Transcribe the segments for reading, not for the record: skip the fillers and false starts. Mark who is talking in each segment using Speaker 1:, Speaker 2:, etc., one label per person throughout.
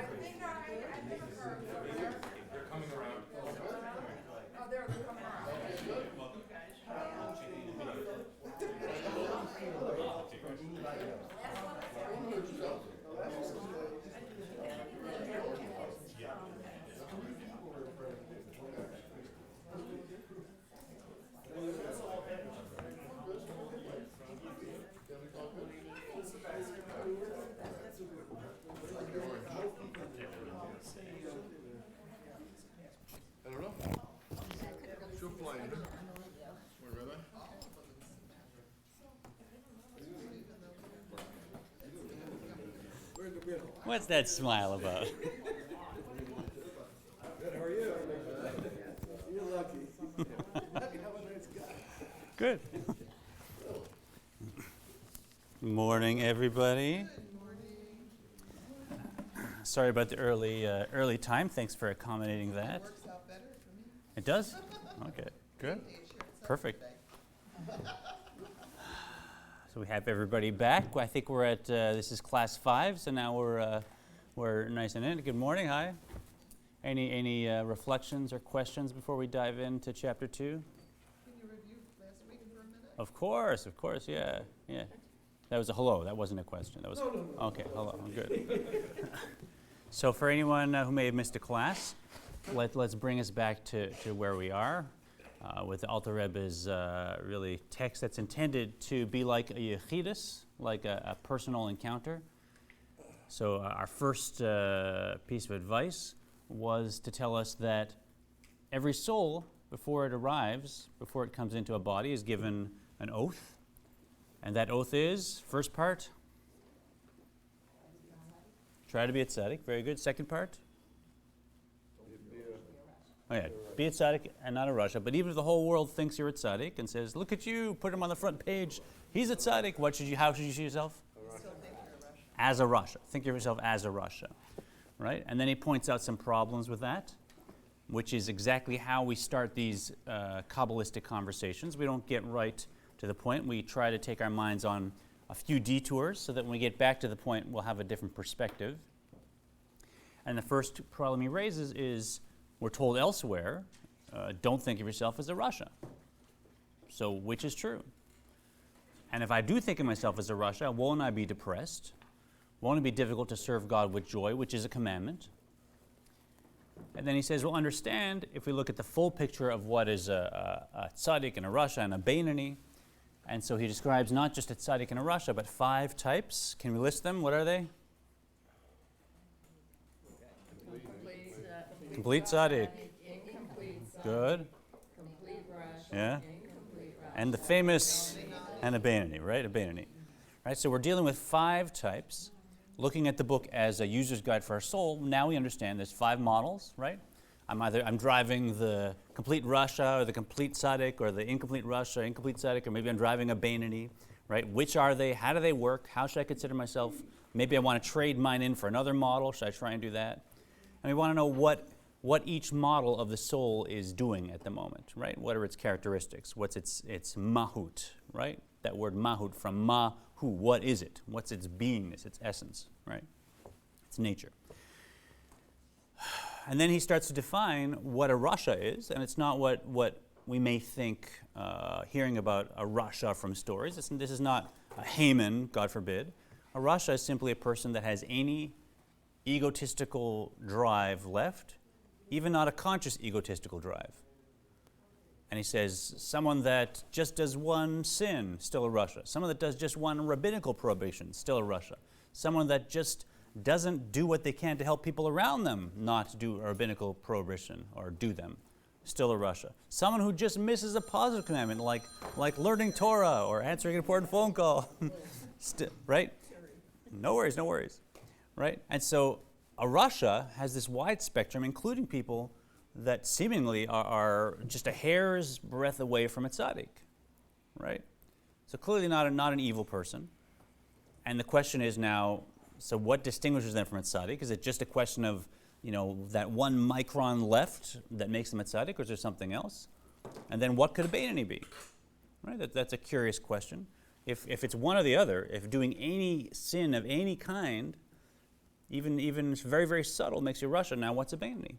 Speaker 1: think heard somewhere.
Speaker 2: They're coming around.
Speaker 1: Oh, they're coming around.
Speaker 3: I don't know. Still playing. Where, Rabbi?
Speaker 4: What's that smile about?
Speaker 5: Good, how are you? You're lucky. Lucky, how a nice guy.
Speaker 4: Good. Morning, everybody. Sorry about the early time. Thanks for accommodating that.
Speaker 6: Works out better for me.
Speaker 4: It does? Okay, good. Perfect. So we have everybody back. I think we're at, this is class 5, so now we're nice and in. Good morning, hi. Any reflections or questions before we dive into chapter 2?
Speaker 6: Can you review last week for a minute?
Speaker 4: Of course, yeah. That was a hello, that wasn't a question. That was
Speaker 5: No.
Speaker 4: Okay, hello, good. So for anyone who may have missed a class, let's bring us back to where we are. With the Alter Rebbe's really text that's intended to be like a yechidus, like a personal encounter. So our first piece of advice was to tell us that every soul, before it arrives, before it comes into a body, is given an oath. And that oath is, first part, try to be a tzaddik. Very good. Second part? Oh yeah, be a tzaddik and not a rasha. But even if the whole world thinks you're a tzaddik and says, look at you, put him on the front page, he's a tzaddik, how should you see yourself? As a rasha. Think of yourself as a rasha. Right? And then he points out some problems with that, which is exactly how we start these kabbalistic conversations. We don't get right to the point. We try to take our minds on a few detours so that when we get back to the point, we'll have a different perspective. And the first problem he raises is, we're told elsewhere, don't think of yourself as a rasha. So which is true? And if I do think of myself as a rasha, won't I be depressed? Won't it be difficult to serve God with joy, which is a commandment? And then he says, well, understand, if we look at the full picture of what is a tzaddik and a rasha and a beinoni, and so he describes not just a tzaddik and a rasha, but 5 types. Can we list them? What are they? Complete tzaddik. Good. Yeah. And the famous, and a beinoni, right? A beinoni. Right, so we're dealing with 5 types. Looking at the book as a user's guide for our soul, now we understand there's 5 models, right? I'm driving the complete rasha or the complete tzaddik or the incomplete rasha, incomplete tzaddik, or maybe I'm driving a beinoni, right? Which are they? How do they work? How should I consider myself? Maybe I want to trade mine in for another model. Should I try and do that? And we want to know what each model of the soul is doing at the moment, right? What are its characteristics? What's its mahut, right? That word mahut from mahu, what is it? What's its beingness, its essence, right? Its nature. And then he starts to define what a rasha is, and it's not what we may think hearing about a rasha from stories. This is not a Haman, God forbid. A rasha is simply a person that has any egotistical drive left, even not a conscious egotistical drive. And he says, someone that just does one sin, still a rasha. Someone that does just one rabbinical prohibition, still a rasha. Someone that just doesn't do what they can to help people around them not do a rabbinical prohibition or do them, still a rasha. Someone who just misses a positive commandment, like learning Torah or answering an important phone call, right? No worries, right? And so a rasha has this wide spectrum, including people that seemingly are just a hair's breadth away from a tzaddik, right? So clearly not an evil person. And the question is now, so what distinguishes them from a tzaddik? Is it just a question of, that 1 micron left that makes them a tzaddik, or is there something else? And then what could a beinoni be? Right? That's a curious question. If it's one or the other, if doing any sin of any kind Even very, very subtle makes you Russia. Now, what's abandoning?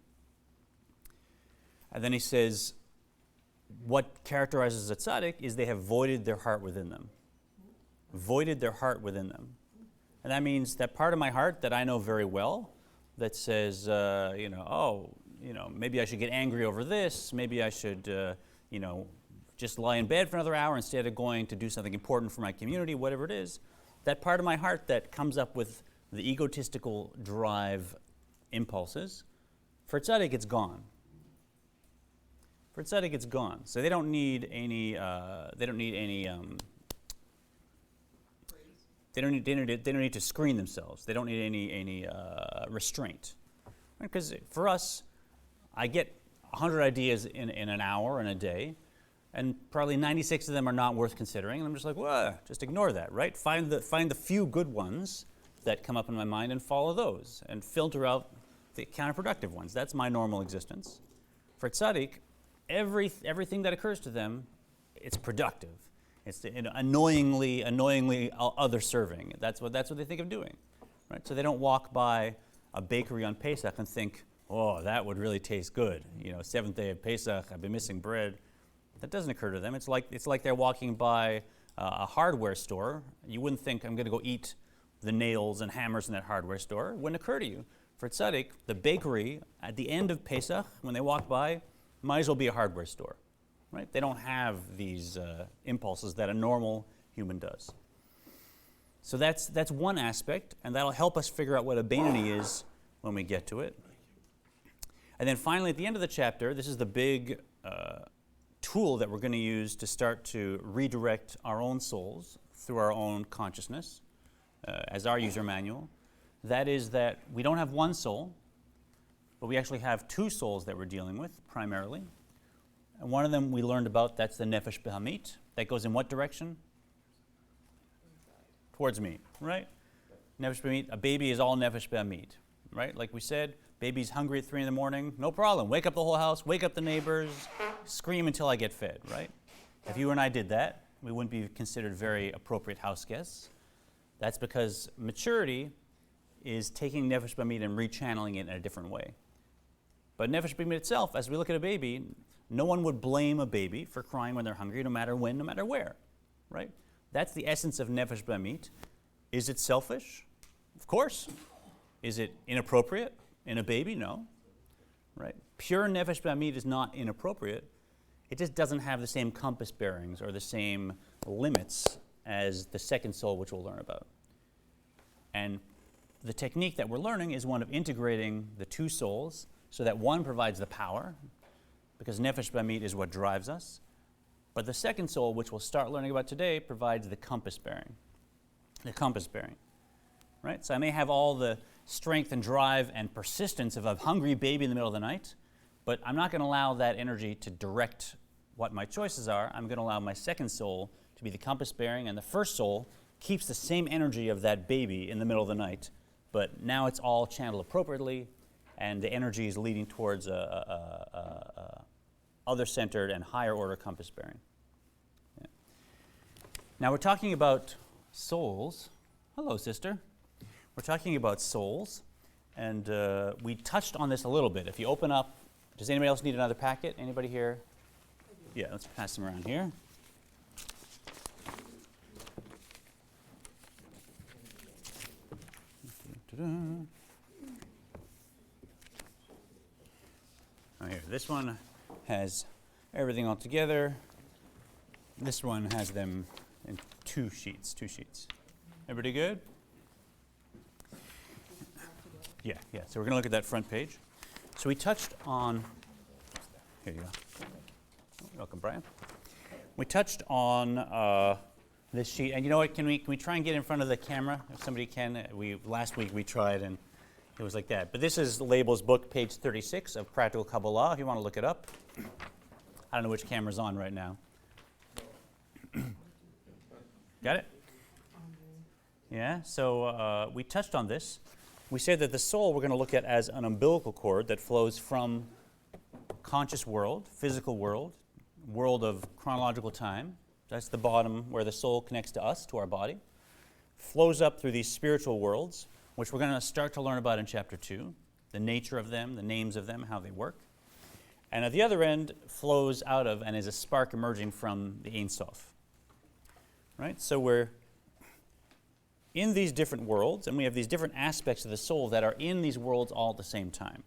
Speaker 4: And then he says, what characterizes a tzaddik is they have voided their heart within them. Voided their heart within them. And that means that part of my heart that I know very well that says, maybe I should get angry over this, maybe I should, just lie in bed for another hour instead of going to do something important for my community, whatever it is. That part of my heart that comes up with the egotistical drive impulses, for tzaddik, it's gone. For tzaddik, it's gone. So they don't need any. They don't need to screen themselves. They don't need any restraint. Because for us, I get 100 ideas in an hour in a day, and probably 96 of them are not worth considering. And I'm just like, well, just ignore that, right? Find the few good ones that come up in my mind and follow those, and filter out the counterproductive ones. That's my normal existence. For tzaddik, everything that occurs to them, it's productive. It's annoyingly other-serving. That's what they think of doing, right? So they don't walk by a bakery on Pesach and think, oh, that would really taste good. Seventh day of Pesach, I've been missing bread. That doesn't occur to them. It's like they're walking by a hardware store. You wouldn't think, I'm going to go eat the nails and hammers in that hardware store. It wouldn't occur to you. For tzaddik, the bakery at the end of Pesach, when they walk by, might as well be a hardware store. Right? They don't have these impulses that a normal human does. So that's one aspect, and that'll help us figure out what abanity is when we get to it. And then finally, at the end of the chapter, this is the big tool that we're going to use to start to redirect our own souls through our own consciousness as our user manual. That is that we don't have one soul, but we actually have two souls that we're dealing with primarily. And one of them we learned about, that's the nefesh behamit. That goes in what direction? Towards me, right? Nefesh behamit, a baby is all nefesh behamit, right? Like we said, baby's hungry at 3 in the morning, no problem. Wake up the whole house, wake up the neighbors, scream until I get fed, right? If you and I did that, we wouldn't be considered very appropriate house guests. That's because maturity is taking nefesh behamit and rechanneling it in a different way. But nefesh behamit itself, as we look at a baby, no one would blame a baby for crying when they're hungry, no matter when, no matter where, right? That's the essence of nefesh behamit. Is it selfish? Of course. Is it inappropriate in a baby? No, right? Pure nefesh behamit is not inappropriate. It just doesn't have the same compass bearings or the same limits as the second soul, which we'll learn about. And the technique that we're learning is one of integrating the two souls so that one provides the power, because nefesh behamit is what drives us. But the second soul, which we'll start learning about today, provides the compass bearing. The compass bearing, right? So I may have all the strength and drive and persistence of a hungry baby in the middle of the night, but I'm not going to allow that energy to direct what my choices are. I'm going to allow my second soul to be the compass bearing, and the first soul keeps the same energy of that baby in the middle of the night, but now it's all channeled appropriately, and the energy is leading towards other-centered and higher-order compass bearing. Yeah. Now we're talking about souls. Hello, sister. We're talking about souls, and we touched on this a little bit. If you open up, does anybody else need another packet? Anybody here? Yeah, let's pass them around here. Oh, here, this one has everything all together. This one has them in two sheets. Everybody good? Yeah. So we're going to look at that front page. So we touched on, here you go. Welcome, Brian. We touched on this sheet, and you know what? Can we try and get in front of the camera if somebody can? Last week we tried, and it was like that. But this is Label's book, page 36 of Practical Kabbalah, if you want to look it up. I don't know which camera's on right now. Got it? Yeah, so we touched on this. We said that the soul we're going to look at as an umbilical cord that flows from conscious world, physical world, world of chronological time. That's the bottom where the soul connects to us, to our body. Flows up through these spiritual worlds, which we're going to start to learn about in chapter 2, the nature of them, the names of them, how they work. And at the other end flows out of and is a spark emerging from the Ein Sof. Right? So we're in these different worlds, and we have these different aspects of the soul that are in these worlds all at the same time.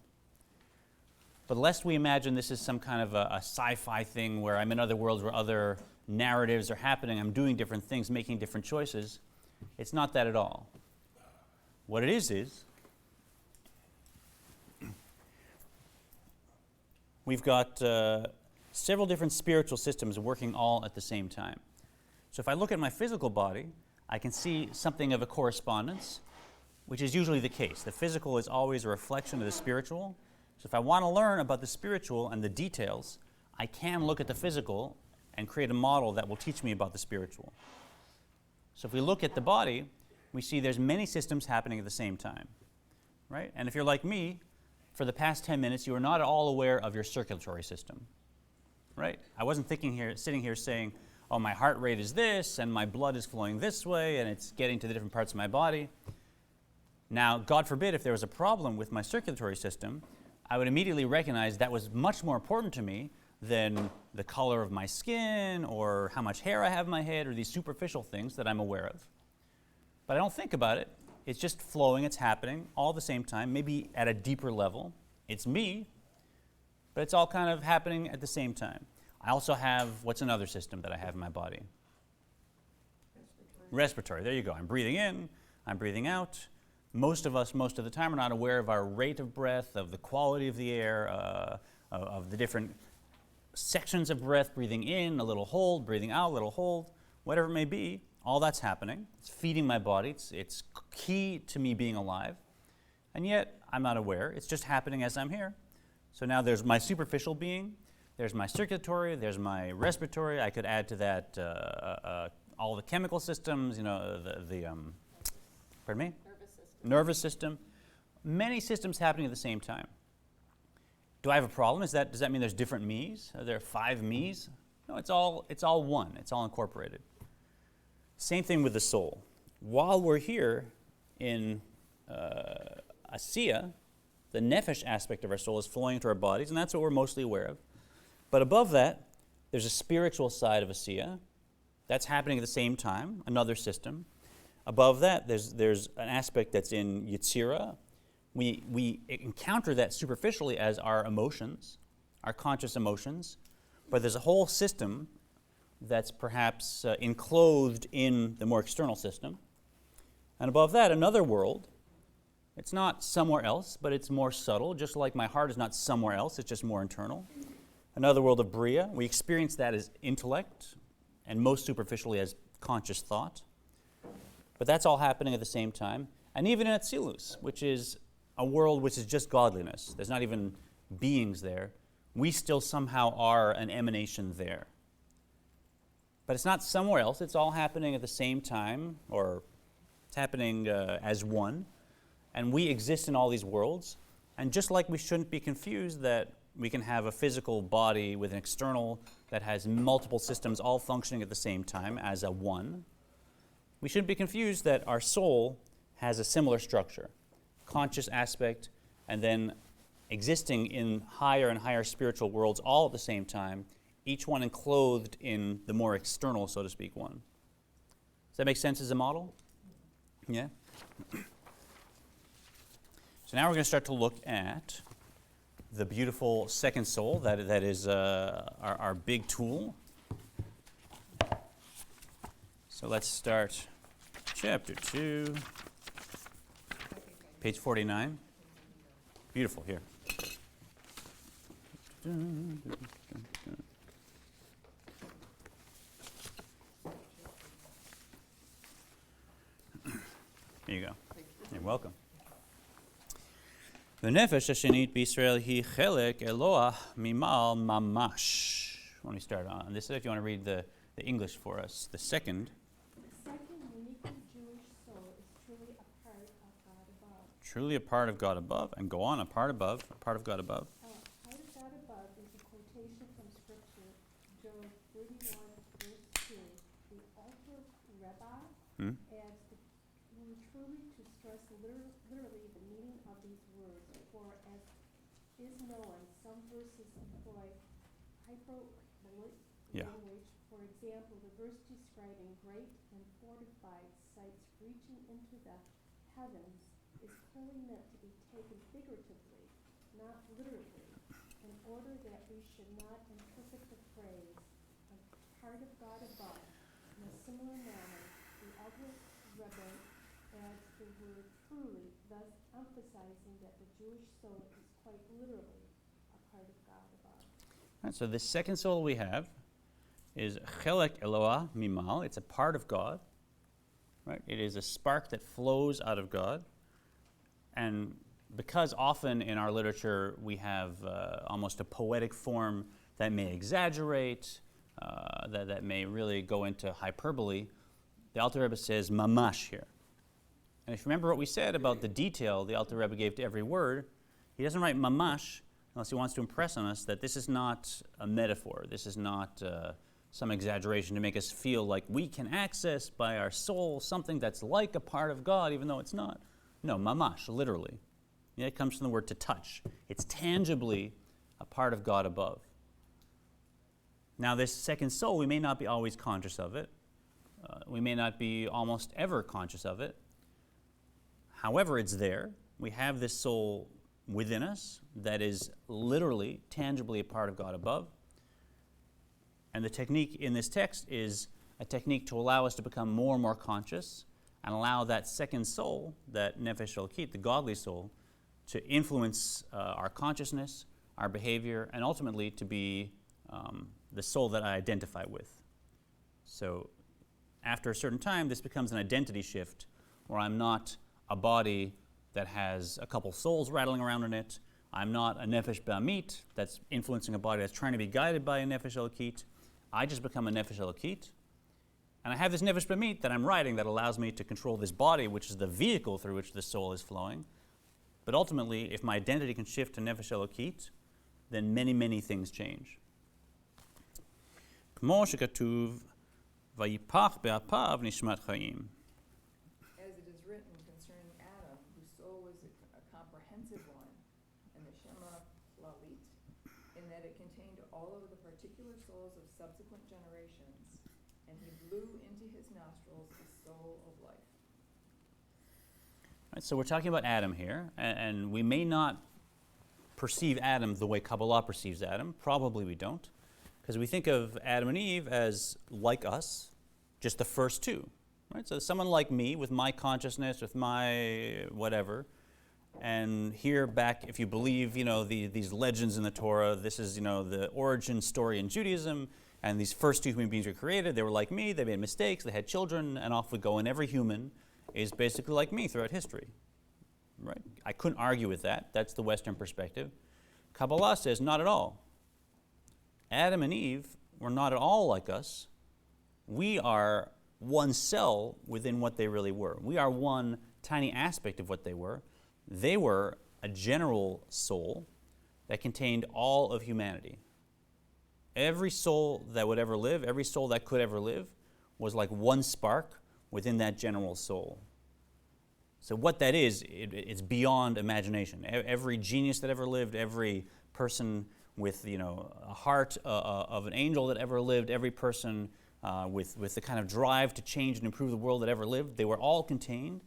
Speaker 4: But lest we imagine this is some kind of a sci-fi thing where I'm in other worlds where other narratives are happening, I'm doing different things, making different choices, it's not that at all. What it is we've got several different spiritual systems working all at the same time. So if I look at my physical body, I can see something of a correspondence, which is usually the case. The physical is always a reflection of the spiritual. So if I want to learn about the spiritual and the details, I can look at the physical and create a model that will teach me about the spiritual. So if we look at the body, we see there's many systems happening at the same time, right? And if you're like me, for the past 10 minutes, you are not at all aware of your circulatory system, right? I wasn't sitting here saying, oh, my heart rate is this, and my blood is flowing this way, and it's getting to the different parts of my body. Now, God forbid, if there was a problem with my circulatory system, I would immediately recognize that was much more important to me than the color of my skin or how much hair I have in my head or these superficial things that I'm aware of. But I don't think about it. It's just flowing, it's happening all at the same time, maybe at a deeper level. It's me, but it's all kind of happening at the same time. I also have, what's another system that I have in my body? Respiratory. There you go. I'm breathing in, I'm breathing out. Most of us, most of the time, are not aware of our rate of breath, of the quality of the air, of the different sections of breath, breathing in, a little hold, breathing out, a little hold, whatever it may be. All that's happening. It's feeding my body. It's key to me being alive. And yet, I'm not aware. It's just happening as I'm here. So now there's my superficial being, there's my circulatory, there's my respiratory. I could add to that all the chemical systems, pardon me? Nervous system. Many systems happening at the same time. Do I have a problem? Does that mean there's different me's? Are there 5 me's? No, it's all one. It's all incorporated. Same thing with the soul. While we're here in Asiya, the nefesh aspect of our soul is flowing into our bodies, and that's what we're mostly aware of. But above that, there's a spiritual side of Asiya. That's happening at the same time, another system. Above that, there's an aspect that's in Yetzirah. We encounter that superficially as our emotions, our conscious emotions, but there's a whole system that's perhaps enclosed in the more external system. And above that, another world. It's not somewhere else, but it's more subtle, just like my heart is not somewhere else, it's just more internal. Another world of Bria. We experience that as intellect, and most superficially as conscious thought. But that's all happening at the same time. And even in Atzilus, which is a world which is just godliness, there's not even beings there, we still somehow are an emanation there. But it's not somewhere else, it's all happening at the same time, or it's happening as one. And we exist in all these worlds. And just like we shouldn't be confused that we can have a physical body with an external that has multiple systems all functioning at the same time as a one, we shouldn't be confused that our soul has a similar structure, conscious aspect, and then existing in higher and higher spiritual worlds all at the same time, each one enclosed in the more external, so to speak, one. Does that make sense as a model? Yeah? So now we're going to start to look at the beautiful second soul that is our big tool. So let's start chapter 2, page 49. Beautiful here. Here you go. You're welcome. The nefesh hashenit b'Yisrael hi chelek Eloah mimal mamash. When we start on this, if you want to read the English for us, the second.
Speaker 2: The second uniquely Jewish soul is truly a part of God above.
Speaker 4: Truly a part of God above, and go on, a part above, a part of God above.
Speaker 2: Part of God above is a quotation from Scripture, Job 31, verse 2. The Alter Rebbe adds the word truly to stress is known. Some verses employ hyperbolic
Speaker 4: Yeah.
Speaker 2: language. For example, the verse describing great and fortified sites reaching into the heavens is clearly meant to be taken figuratively, not literally, in order that we should not interpret the phrase, a part of God above. In a similar manner, the Alter Rebbe adds the word truly, thus emphasizing that the Jewish soul is quite literally a part of God above.
Speaker 4: Right, so the second soul we have is chelek Eloah mimal. It's a part of God. Right? It is a spark that flows out of God. And because often in our literature we have almost a poetic form that may exaggerate, that may really go into hyperbole, the Alter Rebbe says mamash here. And if you remember what we said about the detail the Alter Rebbe gave to every word, he doesn't write mamash unless he wants to impress on us that this is not a metaphor. This is not some exaggeration to make us feel like we can access by our soul something that's like a part of God, even though it's not. No, mamash, literally. Yeah, it comes from the word to touch. It's tangibly a part of God above. Now, this second soul, we may not be always conscious of it. We may not be almost ever conscious of it. However, it's there. We have this soul within us that is literally, tangibly a part of God above. And the technique in this text is a technique to allow us to become more and more conscious and allow that second soul, that nefesh elokit, the godly soul, to influence our consciousness, our behavior, and ultimately to be the soul that I identify with. So after a certain time, this becomes an identity shift where I'm not a body that has a couple souls rattling around in it. I'm not a nefesh ba'amit that's influencing a body that's trying to be guided by a nefesh elokit. I just become a nefesh elokit. And I have this nefesh ba'amit that I'm riding that allows me to control this body, which is the vehicle through which the soul is flowing. But ultimately, if my identity can shift to nefesh elokit, then many, many things change. כמו שכתוב, ויפח באפיו נשמת חיים.
Speaker 6: As it is written concerning Adam, whose soul was a comprehensive one, and the Shema lalit, in that it contained all of the particular souls of subsequent generations, and he blew into his nostrils the soul of life.
Speaker 4: Right, so we're talking about Adam here, and we may not perceive Adam the way Kabbalah perceives Adam. Probably we don't, because we think of Adam and Eve as like us, just the first two. Right? So someone like me with my consciousness, with my whatever, and here back, if you believe, these legends in the Torah, this is, the origin story in Judaism, and these first two human beings were created. They were like me. They made mistakes. They had children, and off we go. And every human is basically like me throughout history. Right? I couldn't argue with that. That's the Western perspective. Kabbalah says not at all. Adam and Eve were not at all like us. We are one cell within what they really were. We are one tiny aspect of what they were. They were a general soul that contained all of humanity. Every soul that would ever live, every soul that could ever live, was like one spark within that general soul. So what that is, it's beyond imagination. Every genius that ever lived, every person with a heart of an angel that ever lived, every person with the kind of drive to change and improve the world that ever lived, they were all contained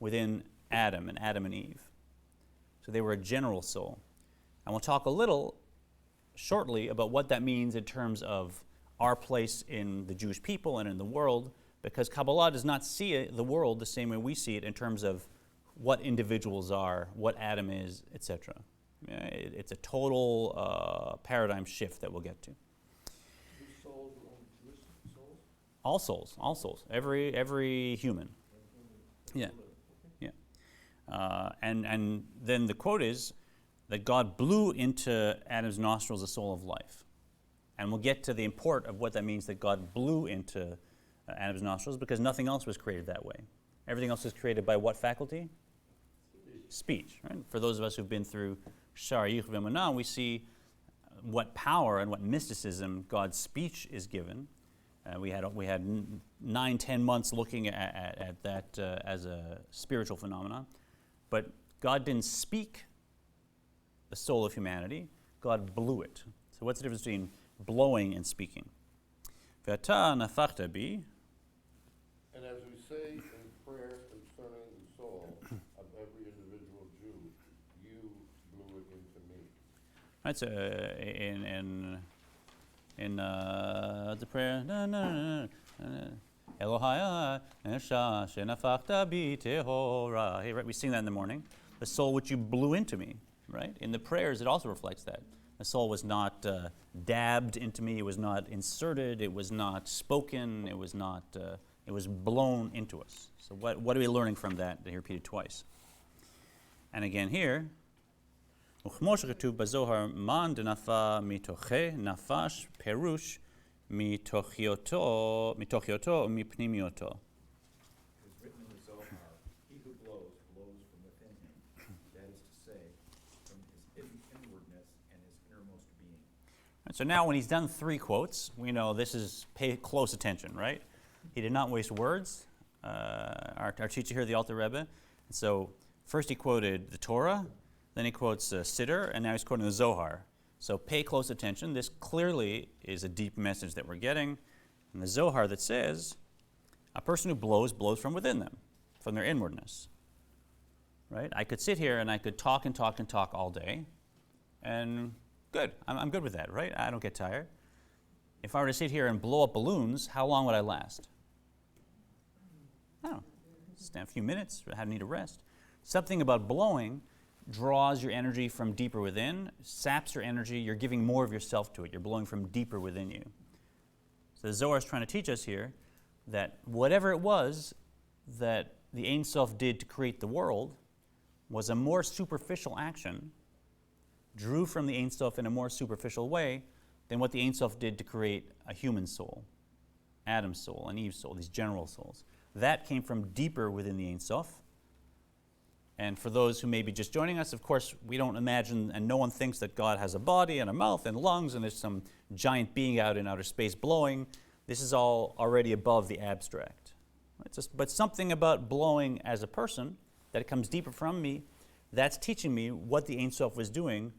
Speaker 4: within Adam and Eve. So they were a general soul. And we'll talk a little shortly about what that means in terms of our place in the Jewish people and in the world, because Kabbalah does not see the world the same way we see it in terms of what individuals are, what Adam is, etc. It's a total paradigm shift that we'll get to.
Speaker 5: These souls were only Jewish souls?
Speaker 4: All souls, every human. Yeah, yeah. And then the quote is that God blew into Adam's nostrils a soul of life. And we'll get to the import of what that means that God blew into Adam's nostrils, because nothing else was created that way. Everything else was created by what faculty? Speech. Right? For those of us who've been through Shara Yichud V'Emunah, we see what power and what mysticism God's speech is given. We had 9-10 months looking at that as a spiritual phenomenon. But God didn't speak the soul of humanity, God blew it. So what's the difference between blowing and speaking? Ve'ata nafachta bi.
Speaker 3: And as we say in prayer concerning the soul of every individual Jew, you blew it into me.
Speaker 4: Right, so in the prayer, Elohai Esha Shenafachta bi Tehora. Hey, right, we sing that in the morning. The soul which you blew into me, right? In the prayers, it also reflects that. The soul was not dabbed into me. It was not inserted. It was not spoken. It was not. It was blown into us. So what are we learning from that? They repeated twice. And again here, וכמו שכתוב בזוהר, מן דנפה מתוכי נפש פירוש מתוכיותו ומפנימיותו.
Speaker 5: It's written in the Zohar, he who blows, blows from within him. That is to say, from his inwardness and his innermost being.
Speaker 4: Right, so now when he's done 3 quotes, we know this is pay close attention, right? He did not waste words. Our teacher here, the Alter Rebbe. And so first he quoted the Torah, then he quotes Siddur, and now he's quoting the Zohar. So pay close attention. This clearly is a deep message that we're getting. And the Zohar that says, a person who blows from within them, from their inwardness. Right? I could sit here and I could talk and talk and talk all day, and good. I'm good with that, right? I don't get tired. If I were to sit here and blow up balloons, how long would I last? I don't know. Just a few minutes. I need a rest. Something about blowing draws your energy from deeper within, saps your energy, you're giving more of yourself to it. You're blowing from deeper within you. So the Zohar is trying to teach us here that whatever it was that the Ein Sof did to create the world was a more superficial action, drew from the Ein Sof in a more superficial way than what the Ein Sof did to create a human soul, Adam's soul, and Eve's soul, these general souls. That came from deeper within the Ein Sof. And for those who may be just joining us, of course, we don't imagine, and no one thinks that God has a body and a mouth and lungs and there's some giant being out in outer space blowing. This is all already above the abstract. But something about blowing as a person, that it comes deeper from me, that's teaching me what the Ein Sof was doing.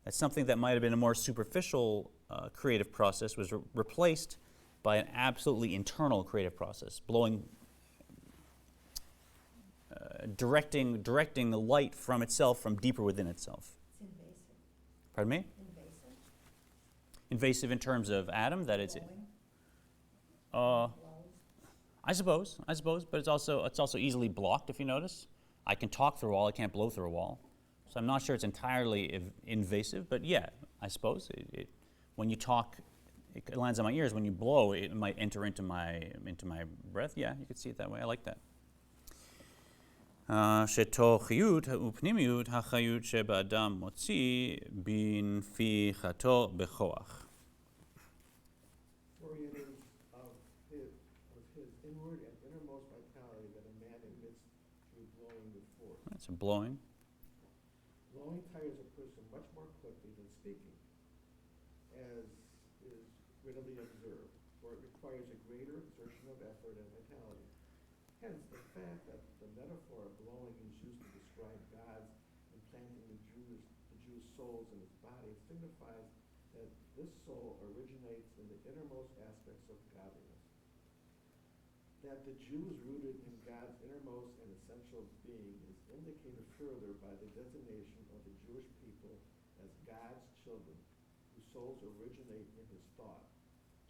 Speaker 4: That's something that might have been a more superficial creative process was replaced by an absolutely internal creative process, blowing, directing the light from itself, from deeper within itself.
Speaker 7: It's invasive.
Speaker 4: Pardon me?
Speaker 7: Invasive.
Speaker 4: Invasive in terms of Adam, that it's.
Speaker 7: Blowing.
Speaker 4: I suppose, but it's also easily blocked. If you notice, I can talk through a wall, I can't blow through a wall. So I'm not sure it's entirely invasive, but yeah, I suppose when you talk, it lands on my ears. When you blow, it might enter into my breath. Yeah, you could see it that way. I like that. שתוכיות ופנימיות החיות שבאדם מוציא בנפיחתו בכוח.
Speaker 5: For it is of his inward and innermost vitality that a man emits through blowing with force.
Speaker 4: That's a blowing.
Speaker 5: Blowing tires a person much more quickly than speaking, as is readily observed, for it requires a greater exertion of effort and vitality. Hence, the fact that the metaphor of blowing is used to describe God's implanting the Jews' souls in his body signifies that this soul originates in the innermost aspects of godliness. That the Jew is rooted in God's innermost and essential being is indicated further by the designation of the Jewish people as God's children, whose souls originate in his thought,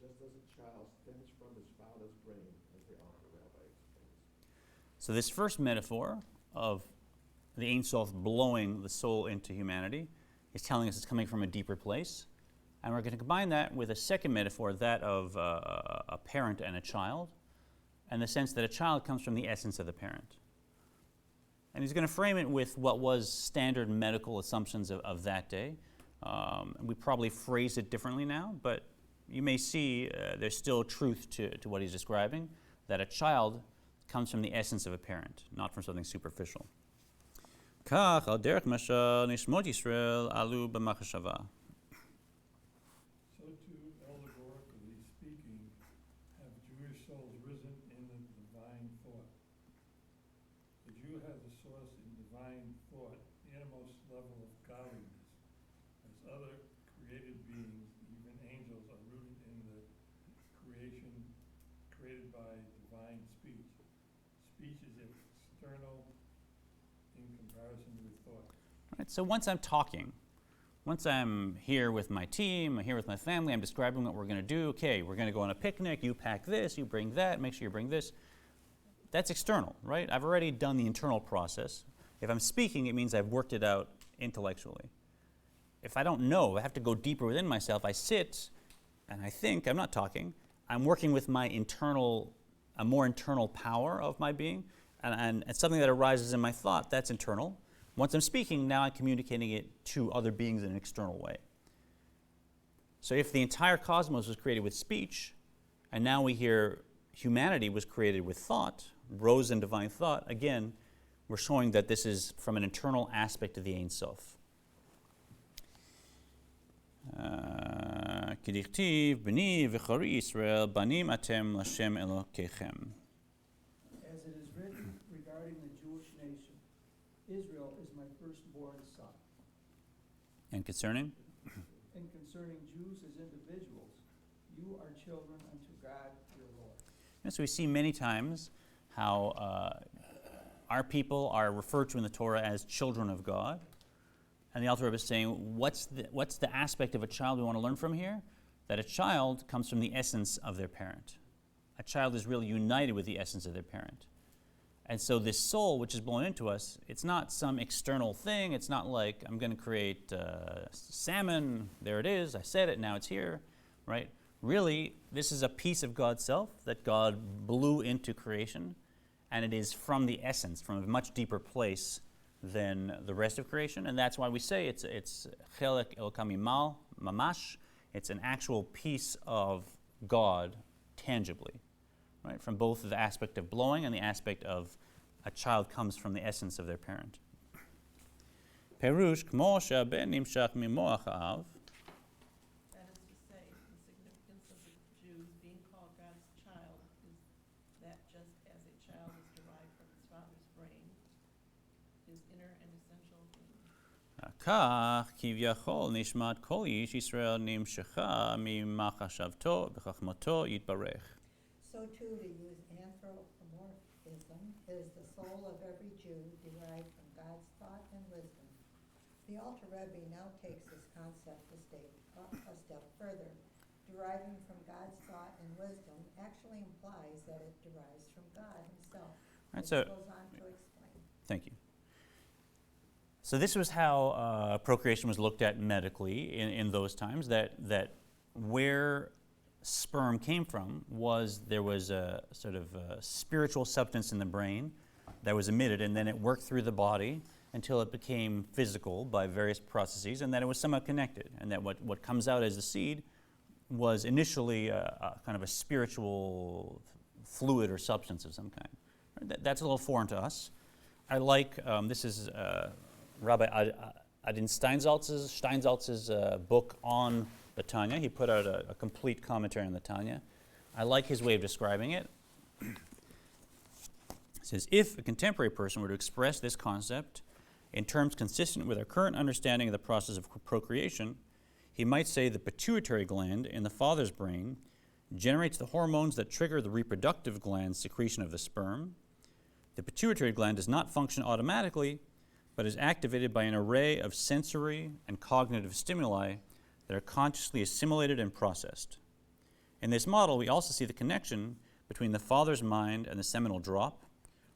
Speaker 5: just as a child stems from his father's brain, as the Alter Rabbi explains.
Speaker 4: So this first metaphor of the Ein Sof blowing the soul into humanity is telling us it's coming from a deeper place. And we're going to combine that with a second metaphor, that of a parent and a child, and the sense that a child comes from the essence of the parent. And he's going to frame it with what was standard medical assumptions of that day. We probably phrase it differently now, but you may see there's still truth to what he's describing, that a child comes from the essence of a parent, not from something superficial. כך על דרך משל נשמות ישראל עלו במחשבה.
Speaker 8: So too, allegorically speaking, have Jewish souls risen in the divine thought. The Jew has a source in divine thought, the innermost level of godliness. other created beings, even angels, are rooted in the creation created by divine speech. Speech is external in comparison with thought.
Speaker 4: Right? So once I'm talking, once I'm here with my team, I'm here with my family, I'm describing what we're going to do. Okay, we're going to go on a picnic, you pack this, you bring that, make sure you bring this. That's external, right? I've already done the internal process. If I'm speaking, it means I've worked it out intellectually. If I don't know, I have to go deeper within myself. I sit and I think, I'm not talking, I'm working with my internal, a more internal power of my being, and something that arises in my thought, that's internal. Once I'm speaking, now I'm communicating it to other beings in an external way. So if the entire cosmos was created with speech, and now we hear humanity was created with thought, rose in divine thought, again, we're showing that this is from an internal aspect of the Ein Sof. כדכתיב, בני ובכורי ישראל, בנים אתם להשם אלוקיכם.
Speaker 9: As it is written regarding the Jewish nation, Israel is my firstborn son.
Speaker 4: And concerning?
Speaker 9: And concerning Jews as individuals, you are children unto God your Lord.
Speaker 4: And so we see many times how our people are referred to in the Torah as children of God. And the Alter Rebbe is saying, what's the aspect of a child we want to learn from here? That a child comes from the essence of their parent. A child is really united with the essence of their parent. And so this soul, which is blown into us, it's not some external thing. It's not like I'm going to create salmon. There it is. I said it. Now it's here, right? Really, this is a piece of God's self that God blew into creation, and it is from the essence, from a much deeper place than the rest of creation. And that's why we say it's chelek elokam imal mamash. It's an actual piece of God tangibly. Right, from both the aspect of blowing and the aspect of a child comes from the essence of their parent. Perush kmo she'aben nimshach mimoach ha'av.
Speaker 10: That is to say, the significance of the Jews being called God's child is that just as a child is derived from his father's brain, his inner and essential being.
Speaker 4: כך כביכול נשמת כל איש ישראל נמשכה ממחשבתו וחכמתו יתברך.
Speaker 7: So too, to use anthropomorphism, is the soul of every Jew derived from God's thought and wisdom. The Alter Rebbe now takes this concept a step further. Deriving from God's thought and wisdom actually implies that it derives from God himself,
Speaker 4: Right,
Speaker 7: which
Speaker 4: so-
Speaker 7: he goes on to explain.
Speaker 4: Thank you. So this was how procreation was looked at medically in those times, that where sperm came from was there was a sort of a spiritual substance in the brain that was emitted, and then it worked through the body until it became physical by various processes, and that it was somehow connected, and that what comes out as the seed was initially a kind of a spiritual fluid or substance of some kind. That's a little foreign to us. I like, this is Rabbi Adin Steinsaltz's book on the Tanya. He put out a complete commentary on the Tanya. I like his way of describing it. He says, if a contemporary person were to express this concept in terms consistent with our current understanding of the process of procreation, he might say the pituitary gland in the father's brain generates the hormones that trigger the reproductive gland's secretion of the sperm. The pituitary gland does not function automatically, but is activated by an array of sensory and cognitive stimuli that are consciously assimilated and processed. In this model, we also see the connection between the father's mind and the seminal drop,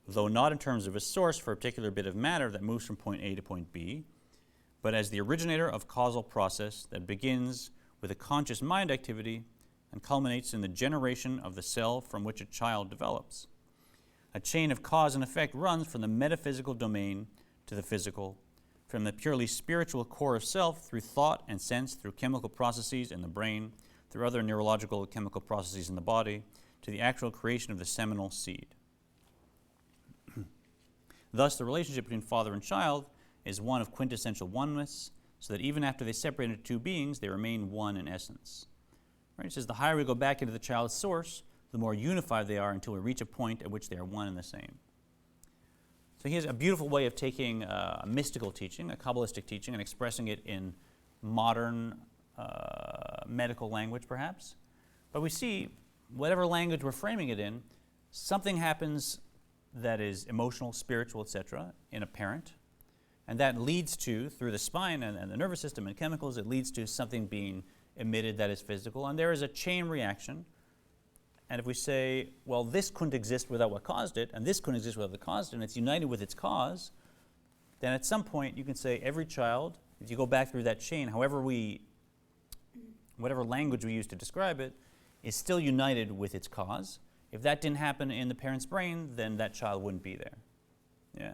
Speaker 4: though not in terms of a source for a particular bit of matter that moves from point A to point B, but as the originator of causal process that begins with a conscious mind activity and culminates in the generation of the cell from which a child develops. A chain of cause and effect runs from the metaphysical domain to the physical, from the purely spiritual core of self through thought and sense, through chemical processes in the brain, through other neurological and chemical processes in the body, to the actual creation of the seminal seed. Thus, the relationship between father and child is one of quintessential oneness, so that even after they separate into two beings, they remain one in essence. Right? It says the higher we go back into the child's source, the more unified they are until we reach a point at which they are one and the same. So he has a beautiful way of taking a mystical teaching, a kabbalistic teaching, and expressing it in modern medical language, perhaps. But we see, whatever language we're framing it in, something happens that is emotional, spiritual, etc., in a parent. And that leads to, through the spine and the nervous system and chemicals, it leads to something being emitted that is physical. And there is a chain reaction. And if we say, well, this couldn't exist without what caused it, and this couldn't exist without what caused it, and it's united with its cause, then at some point you can say every child, if you go back through that chain, whatever language we use to describe it, is still united with its cause. If that didn't happen in the parent's brain, then that child wouldn't be there. Yeah?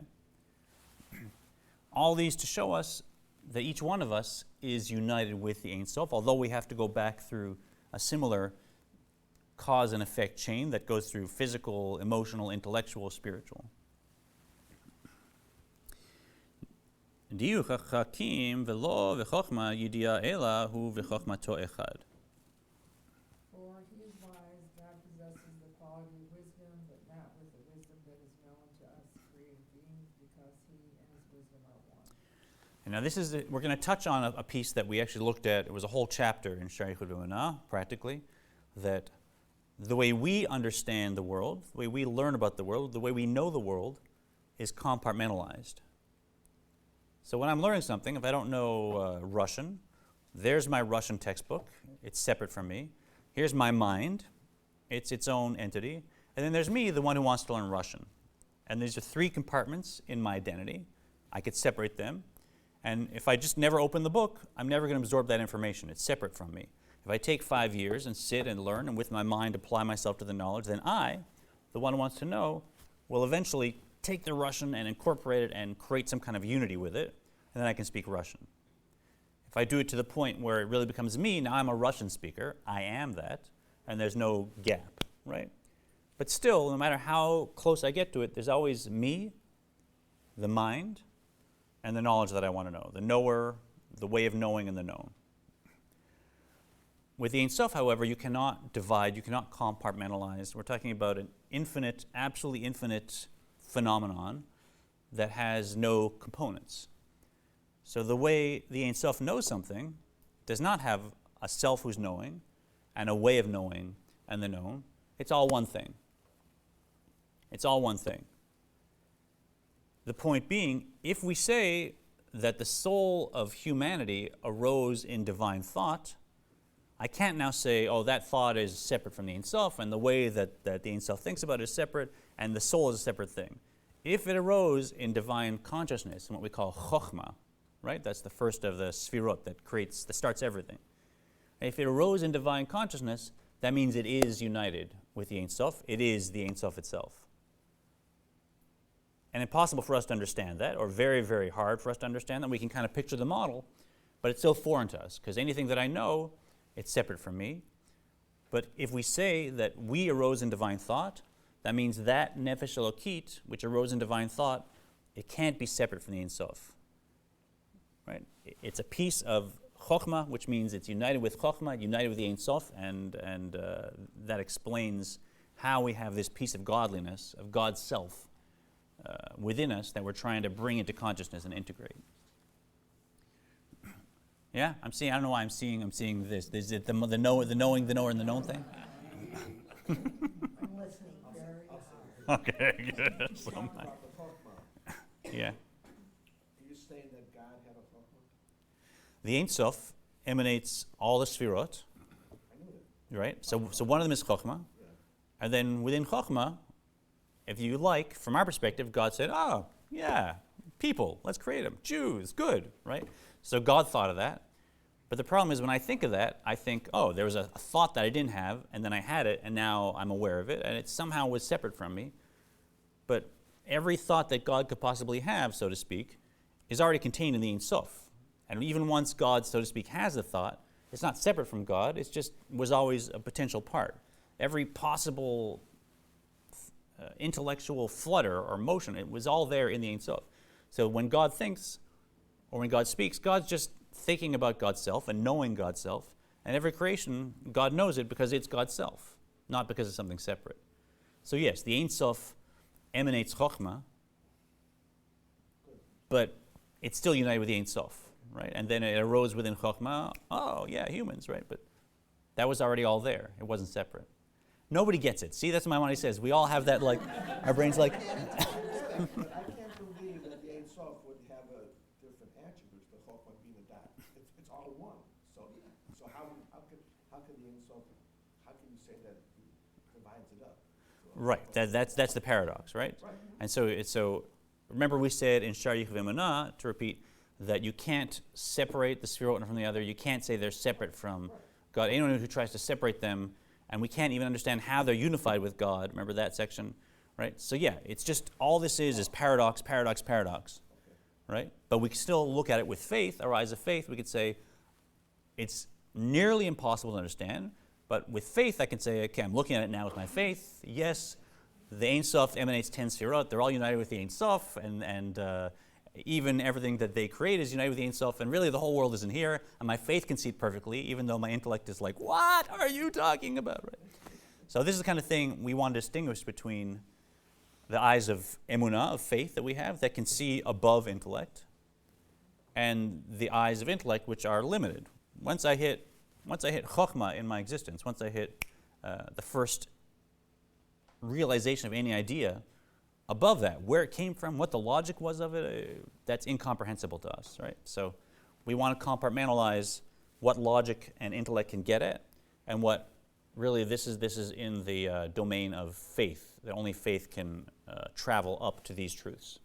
Speaker 4: All these to show us that each one of us is united with the Ein Sof, although we have to go back through a similar cause and effect chain that goes through physical, emotional, intellectual, spiritual. Diyu chachakim velo v'chochma yidia ela hu v'chochmato echad.
Speaker 6: For he is wise, God possesses the quality of wisdom, but not with the wisdom that is known to us created beings, because he and his wisdom are one.
Speaker 4: And now this is, we're going to touch on a piece that we actually looked at. It was a whole chapter in Sharichut V'Emunah, practically, that the way we understand the world, the way we learn about the world, the way we know the world is compartmentalized. So when I'm learning something, if I don't know Russian, there's my Russian textbook. It's separate from me. Here's my mind. It's its own entity. And then there's me, the one who wants to learn Russian. And these are three compartments in my identity. I could separate them. And if I just never open the book, I'm never going to absorb that information. It's separate from me. If I take 5 years and sit and learn and with my mind apply myself to the knowledge, then I, the one who wants to know, will eventually take the Russian and incorporate it and create some kind of unity with it, and then I can speak Russian. If I do it to the point where it really becomes me, now I'm a Russian speaker, I am that, and there's no gap, right? But still, no matter how close I get to it, there's always me, the mind, and the knowledge that I want to know, the knower, the way of knowing, and the known. With the Ein Sof, however, you cannot divide, you cannot compartmentalize. We're talking about an infinite, absolutely infinite phenomenon that has no components. So the way the Ein Sof knows something does not have a self who's knowing and a way of knowing and the known. It's all one thing. It's all one thing. The point being, if we say that the soul of humanity arose in divine thought, I can't now say, oh, that thought is separate from the Ein Sof, and the way that the Ein Sof thinks about it is separate, and the soul is a separate thing. If it arose in divine consciousness, in what we call chokhmah, right? That's the first of the sfirot that starts everything. If it arose in divine consciousness, that means it is united with the Ein Sof. It is the Ein Sof itself. And impossible for us to understand that, or very, very hard for us to understand that. We can kind of picture the model, but it's still foreign to us, because anything that I know, it's separate from me. But if we say that we arose in divine thought, that means that nefesh elokit, which arose in divine thought, it can't be separate from the Ein Sof. Right? It's a piece of chokhmah, which means it's united with chokhmah, united with the Ein Sof, and that explains how we have this piece of godliness, of God's self, within us that we're trying to bring into consciousness and integrate. Yeah, I don't know why I'm seeing this. Is it the knowing, the knower, and the known thing?
Speaker 7: I'm listening very hard.
Speaker 4: Okay, good. So
Speaker 5: Talk
Speaker 4: am I.
Speaker 5: about the chokhmah.
Speaker 4: Yeah.
Speaker 5: Are you saying that God had a chokhmah?
Speaker 4: The Ein Sof emanates all the sfirot,
Speaker 5: I knew that.
Speaker 4: right? So one of them is chokhmah.
Speaker 5: Yeah.
Speaker 4: And then within chokhmah, if you like, from our perspective, God said, oh, yeah, people, let's create them. Jews, good, right? So God thought of that. But the problem is when I think of that, I think, oh, there was a thought that I didn't have, and then I had it, and now I'm aware of it, and it somehow was separate from me. But every thought that God could possibly have, so to speak, is already contained in the Ein Sof. And even once God, so to speak, has the thought, it's not separate from God, it just was always a potential part. Every possible intellectual flutter or motion, it was all there in the Ein Sof. So when God thinks, or when God speaks, God's just thinking about God's self and knowing God's self. And every creation, God knows it because it's God's self, not because it's something separate. So yes, the Ein Sof emanates chokhmah, but it's still united with the Ein Sof, right? And then it arose within Chokhmah, oh yeah, humans, right? But that was already all there. It wasn't separate. Nobody gets it. See, that's what Maimonides says. We all have that, like, our brains like,
Speaker 5: But I can't believe that the Ein Sof would have a different attributes, the Chokhmah being a dot. It's all one. So how can the Ein Sof, how can you say that he divides it up?
Speaker 4: right, that's the paradox, right?
Speaker 5: Right.
Speaker 4: And so remember we said in Shar Yichud V'Emunah, to repeat, that you can't separate the Sefirot one from the other. You can't say they're separate from God. Anyone who tries to separate them, and we can't even understand how they're unified with God. Remember that section, right? So yeah, it's just all this is paradox, paradox, paradox, right? But we can still look at it with faith, our eyes of faith. We could say it's nearly impossible to understand, but with faith I can say, okay, I'm looking at it now with my faith. Yes, the Ein Sof emanates 10 Sefirot. They're all united with the Ein Sof, and even everything that they create is united with the Ein Sof, and really the whole world isn't here, and my faith can see it perfectly, even though my intellect is like, what are you talking about? Right? So this is the kind of thing we want to distinguish between the eyes of emunah, of faith that we have, that can see above intellect, and the eyes of intellect, which are limited. Once I hit chokhmah in my existence, once I hit the first realization of any idea, above that, where it came from, what the logic was of it, that's incomprehensible to us, right? So we want to compartmentalize what logic and intellect can get at, and what really this is in the domain of faith. That only faith can travel up to these truths.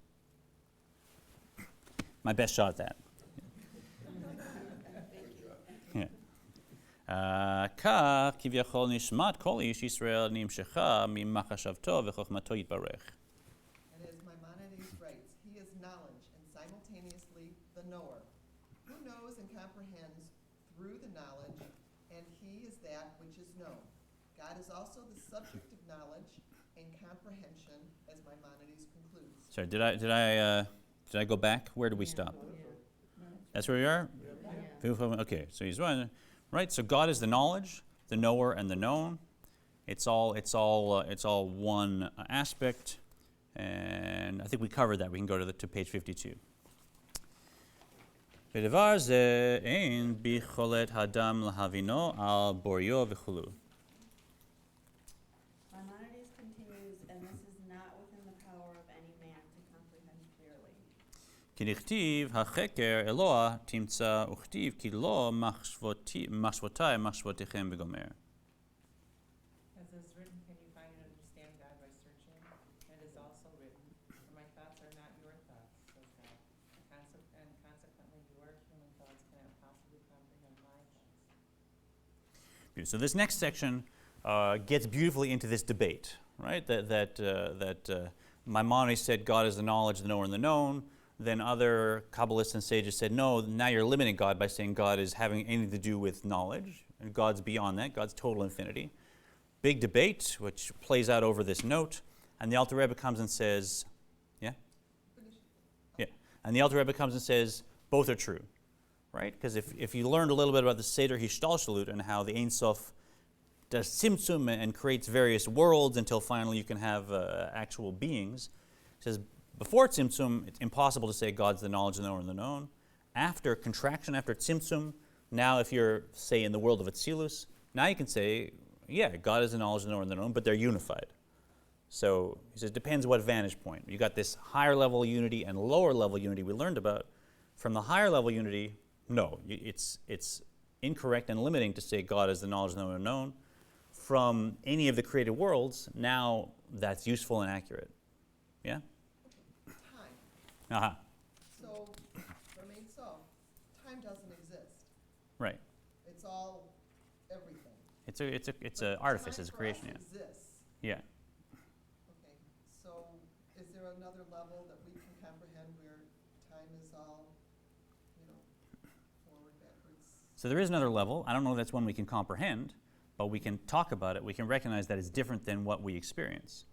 Speaker 4: My best shot at that. כך כביכול נשמת כל איש ישראל נמשכה ממחשבתו וחוכמתו יתברך.
Speaker 11: And as Maimonides writes, he is knowledge and simultaneously the knower, who knows and comprehends through the knowledge, and he is that which is known. God is also the subject of knowledge and comprehension, as Maimonides concludes.
Speaker 4: Sorry, did I go back? Where did we stop? That's where we are? Okay, so he's right. So God is the knowledge, the knower, and the known. It's all one aspect, and I think we covered that. We can go to page 52. ודבר זה אין ביכולת האדם להבינו על בוריו וכו'.
Speaker 12: Maimonides continues, and this is not within the power of any man to comprehend clearly.
Speaker 4: כי נכתיב, החקר אלוה תמצא, וכתיב, כי לא מחשבותי מחשבותיכם וגומר.
Speaker 13: As is written, can you find and understand God by searching? And it is also written, for my thoughts are not your thoughts, says God. And consequently, your human thoughts cannot possibly comprehend my thoughts.
Speaker 4: So this next section gets beautifully into this debate, right? That Maimonides said God is the knowledge, the knower, and the known. Then other Kabbalists and sages said, no, now you're limiting God by saying God is having anything to do with knowledge, and God's beyond that, God's total infinity. Big debate, which plays out over this note, and the Alter Rebbe comes and says, and the Alter Rebbe comes and says, both are true, right? Because if you learned a little bit about the Seder Hishtalshalut and how the Ein Sof does tzimtzum and creates various worlds until finally you can have actual beings, it says, before tzimtzum, it's impossible to say God's the knowledge, the knower, and the known. After contraction, after tzimtzum, now if you're, say, in the world of Atzilus, now you can say, yeah, God is the knowledge, the knower, and the known, but they're unified. So he says, depends what vantage point. You got this higher level unity and lower level unity we learned about. From the higher level unity, no, it's incorrect and limiting to say God is the knowledge, the knower, and the known. From any of the created worlds, now that's useful and accurate. Yeah?
Speaker 11: Time. So, from Ein Sof, time doesn't exist.
Speaker 4: Right.
Speaker 11: It's all everything.
Speaker 4: It's an artifice, it's a creation,
Speaker 11: time for us
Speaker 4: yeah.
Speaker 11: exists.
Speaker 4: Yeah.
Speaker 11: Okay, so is there another level that we can comprehend where time is all, forward, backwards?
Speaker 4: So there is another level. I don't know if that's one we can comprehend, but we can talk about it. We can recognize that it's different than what we experience.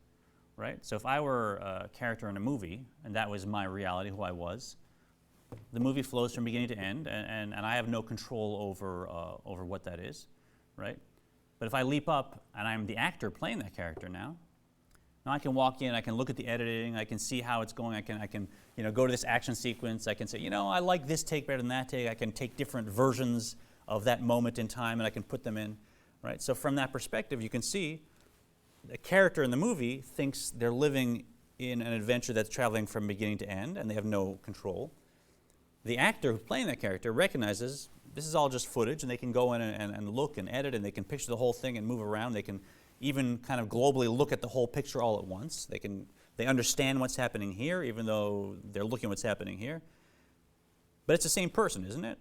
Speaker 4: Right? So if I were a character in a movie, and that was my reality, who I was, the movie flows from beginning to end, and I have no control over what that is, right? But if I leap up and I'm the actor playing that character now Now I can walk in, I can look at the editing, I can see how it's going, I can go to this action sequence, I can say, I like this take better than that take, I can take different versions of that moment in time and I can put them in, right? So from that perspective, you can see the character in the movie thinks they're living in an adventure that's traveling from beginning to end and they have no control. The actor who's playing that character recognizes this is all just footage and they can go in and look and edit and they can picture the whole thing and move around. They can even kind of globally look at the whole picture all at once. They understand what's happening here even though they're looking at what's happening here. But it's the same person, isn't it?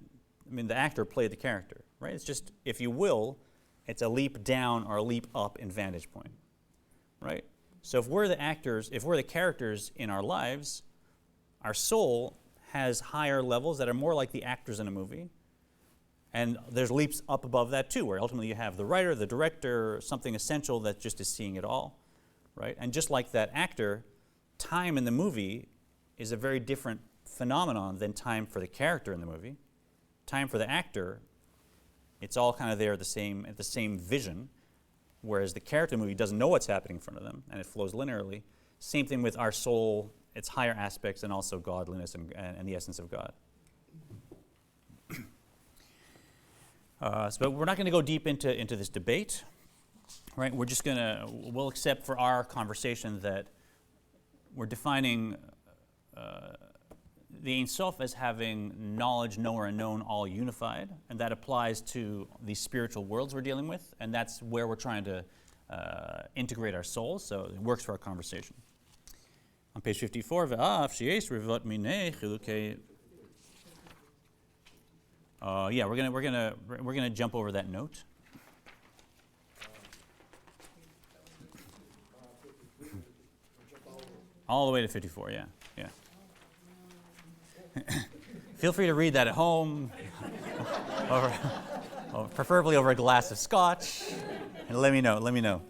Speaker 4: I mean, the actor played the character, right? It's just, if you will, it's a leap down or a leap up in vantage point, right? So if we're the actors, if we're the characters in our lives, our soul has higher levels that are more like the actors in a movie. And there's leaps up above that too, where ultimately you have the writer, the director, something essential that just is seeing it all, right? And just like that actor, time in the movie is a very different phenomenon than time for the character in the movie. Time for the actor, it's all kind of there at the same vision, whereas the character in the movie doesn't know what's happening in front of them, and it flows linearly. Same thing with our soul, its higher aspects, and also godliness and the essence of God. But we're not going to go deep into this debate, right? We'll accept for our conversation that we're defining the Ein Sof as having knowledge, knower, and known all unified, and that applies to these spiritual worlds we're dealing with, and that's where we're trying to integrate our souls, so it works for our conversation. On page 54, we're gonna jump over that note. All the way to 54, yeah. Feel free to read that at home, preferably over a glass of scotch, and let me know.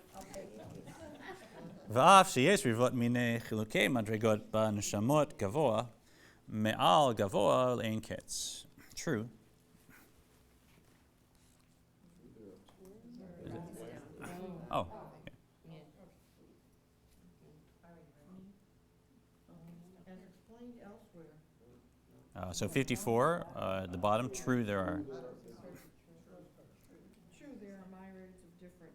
Speaker 4: ואף שיש רבבות מיני חילוקי מדרגות בנשמות גבוה, מעל גבוה לאין קץ. True. Oh.
Speaker 10: As explained elsewhere.
Speaker 4: So 54, at the bottom, true there are.
Speaker 10: True, there are myriads of different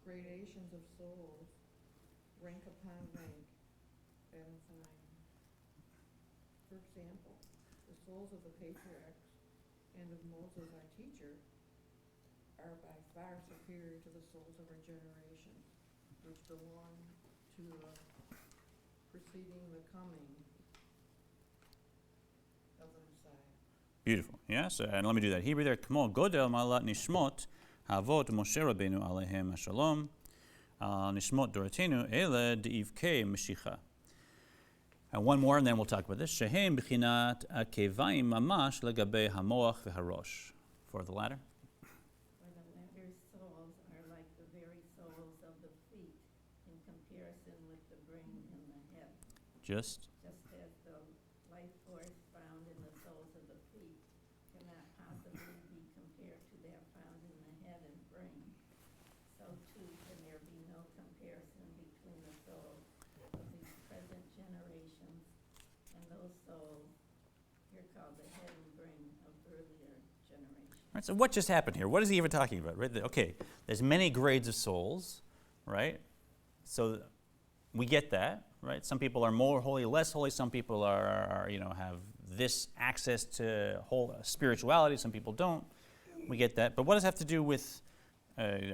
Speaker 10: gradations of souls, rank upon rank, edifying. For example, the souls of the patriarchs and of Moses, our teacher, are by far superior to the souls of our generation, which belong to preceding the coming of the Messiah.
Speaker 4: Beautiful. Yes, and let me do that. Hebrew there, כמו גודל מעלת נשמות, האבות משה רבנו עליהם השלום, נשמות דורתנו, אלה דאבקי משיחה. And one more, and then we'll talk about this. שהם בחינת עקביים ממש לגבי המוח והראש. For the latter.
Speaker 12: For the latter souls are like the very soles of the feet in comparison with the brain and the head.
Speaker 4: Just
Speaker 12: As the life force found in the soles of the feet cannot possibly be compared to that found in the head and brain, so too can there be no comparison between the souls of these present generations and those souls here called the head and brain of earlier generations.
Speaker 4: right. So what just happened here? What is he even talking about? Right. Okay. There's many grades of souls, right? So we get that, right? Some people are more holy, less holy. Some people are have this access to whole spirituality. Some people don't. We get that. But what does it have to do with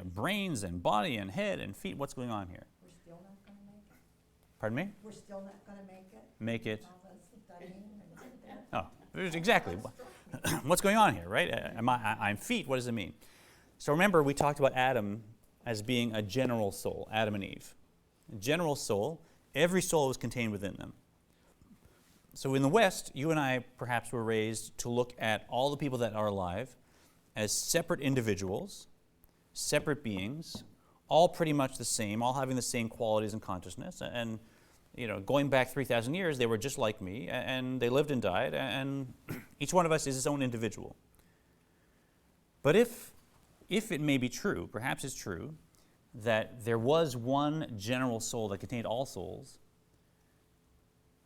Speaker 4: brains and body and head and feet? What's going on here?
Speaker 7: We're still not gonna make it.
Speaker 4: Pardon me?
Speaker 7: We're still not gonna make it.
Speaker 4: Make it.
Speaker 7: All this studying and get there.
Speaker 4: Oh, exactly. What's going on here, right? I'm feet. What does it mean? So remember, we talked about Adam as being a general soul, Adam and Eve. A general soul, every soul was contained within them. So in the West, you and I perhaps were raised to look at all the people that are alive as separate individuals, separate beings, all pretty much the same, all having the same qualities and consciousness. And going back 3,000 years, they were just like me, and they lived and died, and each one of us is his own individual. But if it may be true, perhaps it's true, that there was one general soul that contained all souls,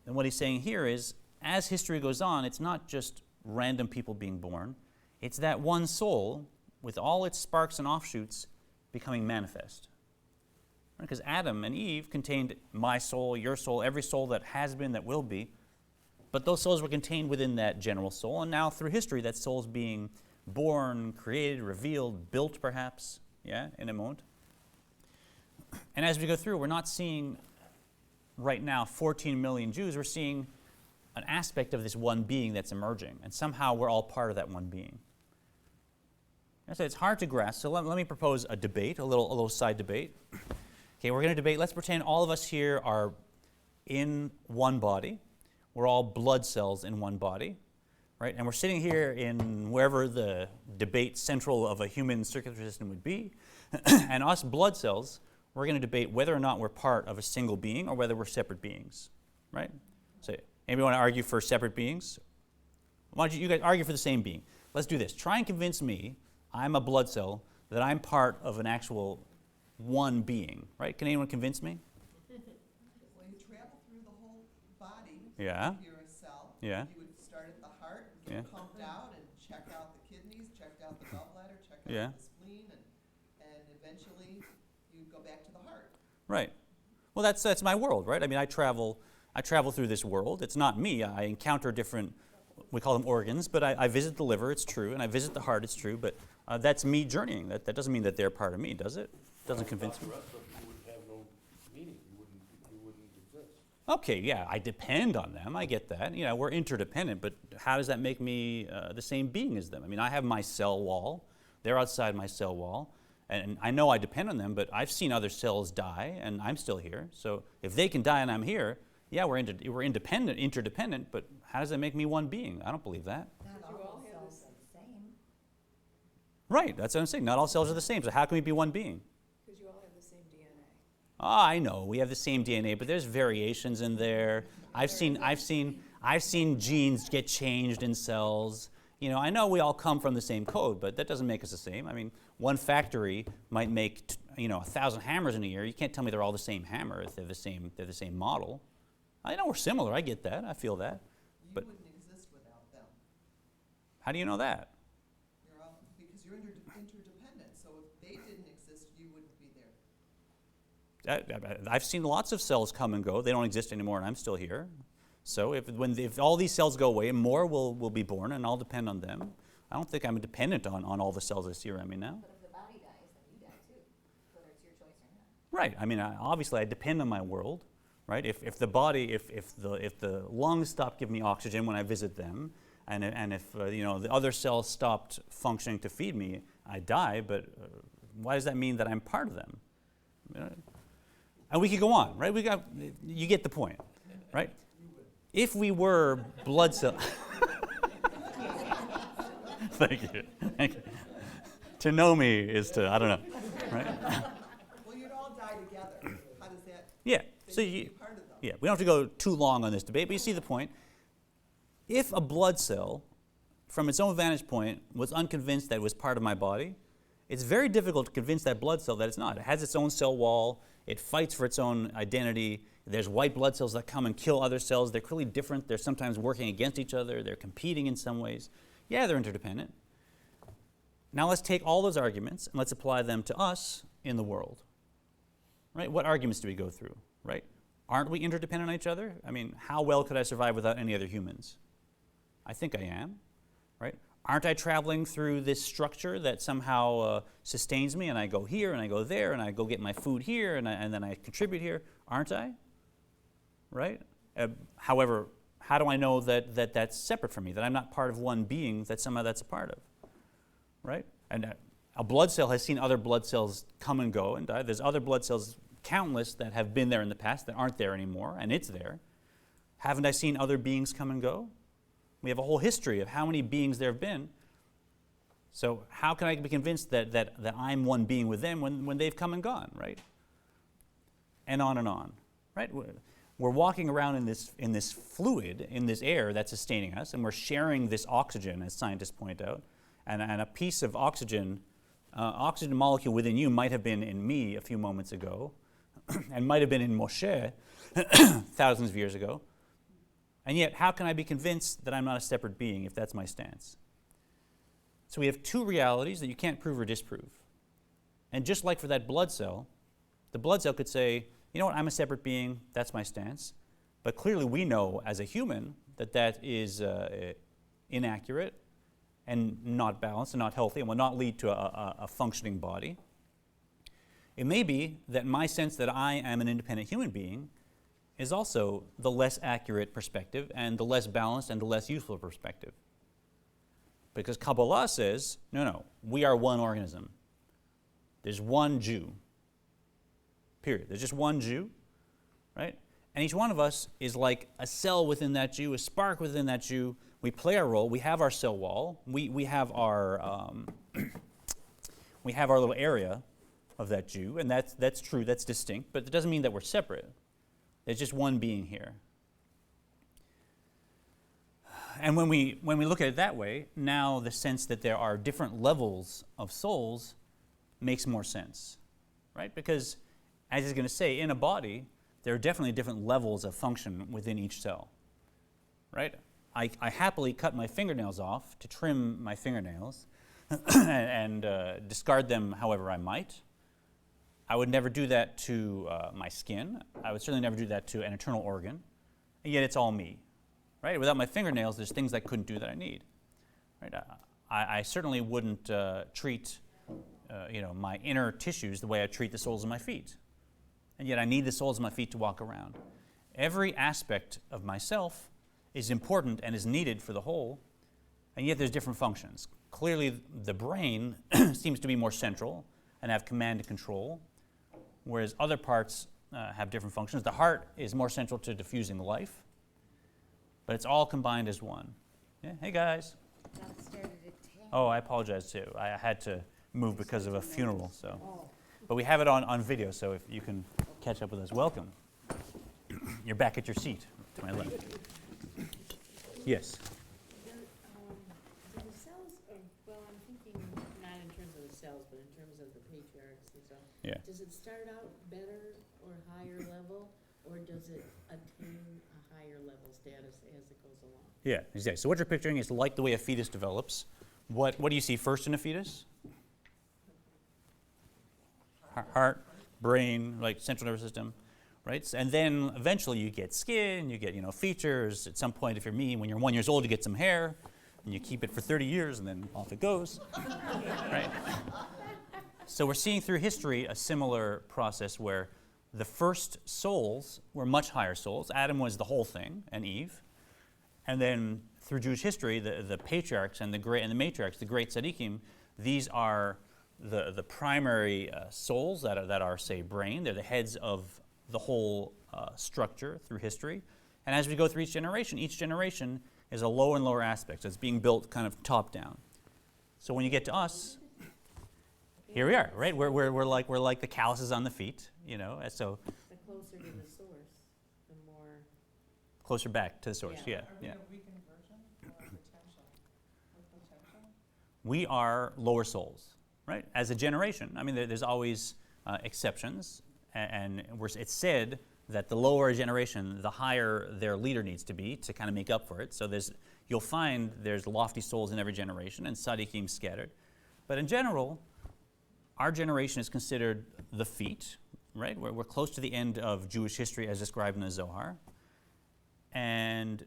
Speaker 4: then what he's saying here is, as history goes on, it's not just random people being born, it's that one soul with all its sparks and offshoots becoming manifest. Because Adam and Eve contained my soul, your soul, every soul that has been, that will be, but those souls were contained within that general soul, and now through history that soul's being born, created, revealed, built perhaps, in a moment. And as we go through, we're not seeing right now 14 million Jews, we're seeing an aspect of this one being that's emerging, and somehow we're all part of that one being. And so it's hard to grasp, so let me propose a debate, a little side debate. Okay, we're going to debate, let's pretend all of us here are in one body. We're all blood cells in one body, right? And we're sitting here in wherever the debate central of a human circulatory system would be. And us blood cells, we're going to debate whether or not we're part of a single being or whether we're separate beings, right? So anybody want to argue for separate beings? Why don't you guys argue for the same being? Let's do this. Try and convince me, I'm a blood cell, that I'm part of an actual one being, right? Can anyone convince me?
Speaker 11: Well, you travel through the whole body.
Speaker 4: Yeah.
Speaker 11: If you're a cell.
Speaker 4: Yeah.
Speaker 11: You would start at the heart, and get pumped out, and check out the kidneys, check out the gallbladder, check out the spleen, and eventually you go back to the heart.
Speaker 4: Right. Well, that's my world, right? I mean, I travel through this world. It's not me. I encounter different, we call them organs, but I visit the liver, it's true, and I visit the heart, it's true, but that's me journeying. That doesn't mean that they're part of me, does it? Doesn't convince me.
Speaker 3: The rest of you would have no meaning. You wouldn't exist.
Speaker 4: Okay, yeah, I depend on them. I get that. You know, we're interdependent, but how does that make me the same being as them? I mean, I have my cell wall. They're outside my cell wall. And I know I depend on them, but I've seen other cells die, and I'm still here. So if they can die and I'm here, yeah, we're independent, interdependent, but how does that make me one being? I don't believe that.
Speaker 7: Not all cells are the same.
Speaker 4: Right, that's what I'm saying. Not all cells are the same, so how can we be one being?
Speaker 6: Because you all have the same DNA.
Speaker 4: Ah, I know, we have the same DNA, but there's variations in there. I've seen genes get changed in cells. You know, I know we all come from the same code, but that doesn't make us the same. I mean, one factory might make 1,000 hammers in a year. You can't tell me they're all the same hammer if they're the same model. I know we're similar. I get that. I feel that. But
Speaker 11: You wouldn't exist without them.
Speaker 4: how do you know that?
Speaker 11: Because you're interdependent. So if they didn't exist, you wouldn't be there.
Speaker 4: I've seen lots of cells come and go. They don't exist anymore, and I'm still here. So if all these cells go away, more will be born, and I'll depend on them. I don't think I'm dependent on all the cells I see around me now.
Speaker 6: But if the body dies, then you die too, whether it's your choice or not.
Speaker 4: Right. I mean, obviously, I depend on my world. Right. If the lungs stop giving me oxygen when I visit them, and if the other cells stopped functioning to feed me, I die. But why does that mean that I'm part of them? And we could go on. Right. You get the point. Right. If we were blood cells. Thank you. To know me is to, I don't know. Right?
Speaker 11: Well, you'd all die together. How does that?
Speaker 4: Yeah. So
Speaker 11: you'd be part of them.
Speaker 4: yeah, we don't have to go too long on this debate, but you see the point. If a blood cell, from its own vantage point, was unconvinced that it was part of my body, it's very difficult to convince that blood cell that it's not. It has its own cell wall. It fights for its own identity. There's white blood cells that come and kill other cells. They're clearly different. They're sometimes working against each other. They're competing in some ways. Yeah, they're interdependent. Now let's take all those arguments and let's apply them to us in the world. Right? What arguments do we go through? Right? Aren't we interdependent on each other? I mean, how well could I survive without any other humans? I think I am. Right? Aren't I traveling through this structure that somehow sustains me, and I go here and I go there and I go get my food here and then I contribute here? Aren't I? Right? However, how do I know that that's separate from me, that I'm not part of one being that somehow that's a part of? Right? And a blood cell has seen other blood cells come and go and die. There's other blood cells, countless, that have been there in the past that aren't there anymore, and it's there. Haven't I seen other beings come and go? We have a whole history of how many beings there have been. So how can I be convinced that I'm one being with them when they've come and gone, right? And on, right? We're walking around in this fluid, in this air that's sustaining us, and we're sharing this oxygen, as scientists point out. And a piece of oxygen oxygen molecule within you might have been in me a few moments ago, and might have been in Moshe thousands of years ago. And yet, how can I be convinced that I'm not a separate being if that's my stance? So we have two realities that you can't prove or disprove. And just like for that blood cell, the blood cell could say, you know what, I'm a separate being, that's my stance. But clearly we know as a human that that is inaccurate and not balanced and not healthy and will not lead to a functioning body. It may be that my sense that I am an independent human being is also the less accurate perspective and the less balanced and the less useful perspective. Because Kabbalah says, no, we are one organism. There's one Jew, period. There's just one Jew, right? And each one of us is like a cell within that Jew, a spark within that Jew. We play our role. We have our cell wall. We have our we have our little area of that Jew, and that's true. That's distinct, but it doesn't mean that we're separate. There's just one being here. And when we look at it that way, now the sense that there are different levels of souls makes more sense, right? Because, as he's going to say, in a body, there are definitely different levels of function within each cell, right? I happily cut my fingernails off to trim my fingernails and discard them however I might. I would never do that to my skin. I would certainly never do that to an internal organ, and yet it's all me, right? Without my fingernails, there's things I couldn't do that I need, right? I certainly wouldn't treat my inner tissues the way I treat the soles of my feet. And yet I need the soles of my feet to walk around. Every aspect of myself is important and is needed for the whole, and yet there's different functions. Clearly, the brain seems to be more central and have command and control, whereas other parts have different functions. The heart is more central to diffusing life, but it's all combined as one. Yeah? Hey, guys. Oh, I apologize, too. I had to move because of a funeral, so. But we have it on video, so if you can catch up with us. Welcome. You're back at your seat to my left. Yes.
Speaker 12: The cells of, well, I'm thinking not in terms of the cells, but in terms of the patriarchs and stuff.
Speaker 4: Yeah.
Speaker 12: Does it start out better or higher level, or does it attain a higher level status as it goes along?
Speaker 4: Yeah, exactly. So what you're picturing is like the way a fetus develops. What do you see first in a fetus? Heart, brain, like central nervous system, right? And then eventually you get skin, you get features. At some point, if you're me, when you're 1 year old, you get some hair, and you keep it for 30 years, and then off it goes, right? So we're seeing through history a similar process where the first souls were much higher souls. Adam was the whole thing, and Eve, and then through Jewish history, the patriarchs and the matriarchs, the great tzaddikim, these are the primary souls that are, say, brain. They're the heads of the whole structure through history. And as we go through each generation is a lower and lower aspect. So it's being built kind of top down. So when you get to us, here we are, right? We're like the calluses on the feet, and so.
Speaker 12: The closer to the source, the more.
Speaker 4: Closer back to the source, yeah.
Speaker 13: Are we a weakened version or potential? With potential?
Speaker 4: We are lower souls. Right? As a generation, I mean, there's always exceptions, and it's said that the lower generation, the higher their leader needs to be to kind of make up for it. So you'll find there's lofty souls in every generation, and tzaddikim scattered. But in general, our generation is considered the feet, right? We're close to the end of Jewish history as described in the Zohar. And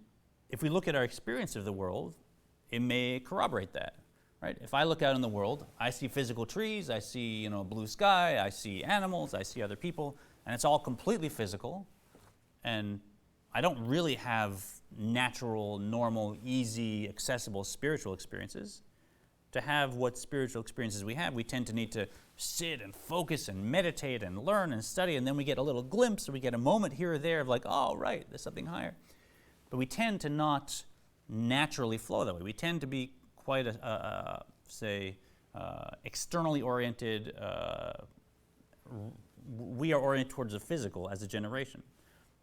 Speaker 4: if we look at our experience of the world, it may corroborate that. Right? If I look out in the world, I see physical trees, I see blue sky, I see animals, I see other people, and it's all completely physical. And I don't really have natural, normal, easy, accessible spiritual experiences. To have what spiritual experiences we have, we tend to need to sit and focus and meditate and learn and study, and then we get a little glimpse or we get a moment here or there of like, oh, right, there's something higher. But we tend to not naturally flow that way. We tend to be quite externally oriented. We are oriented towards the physical as a generation,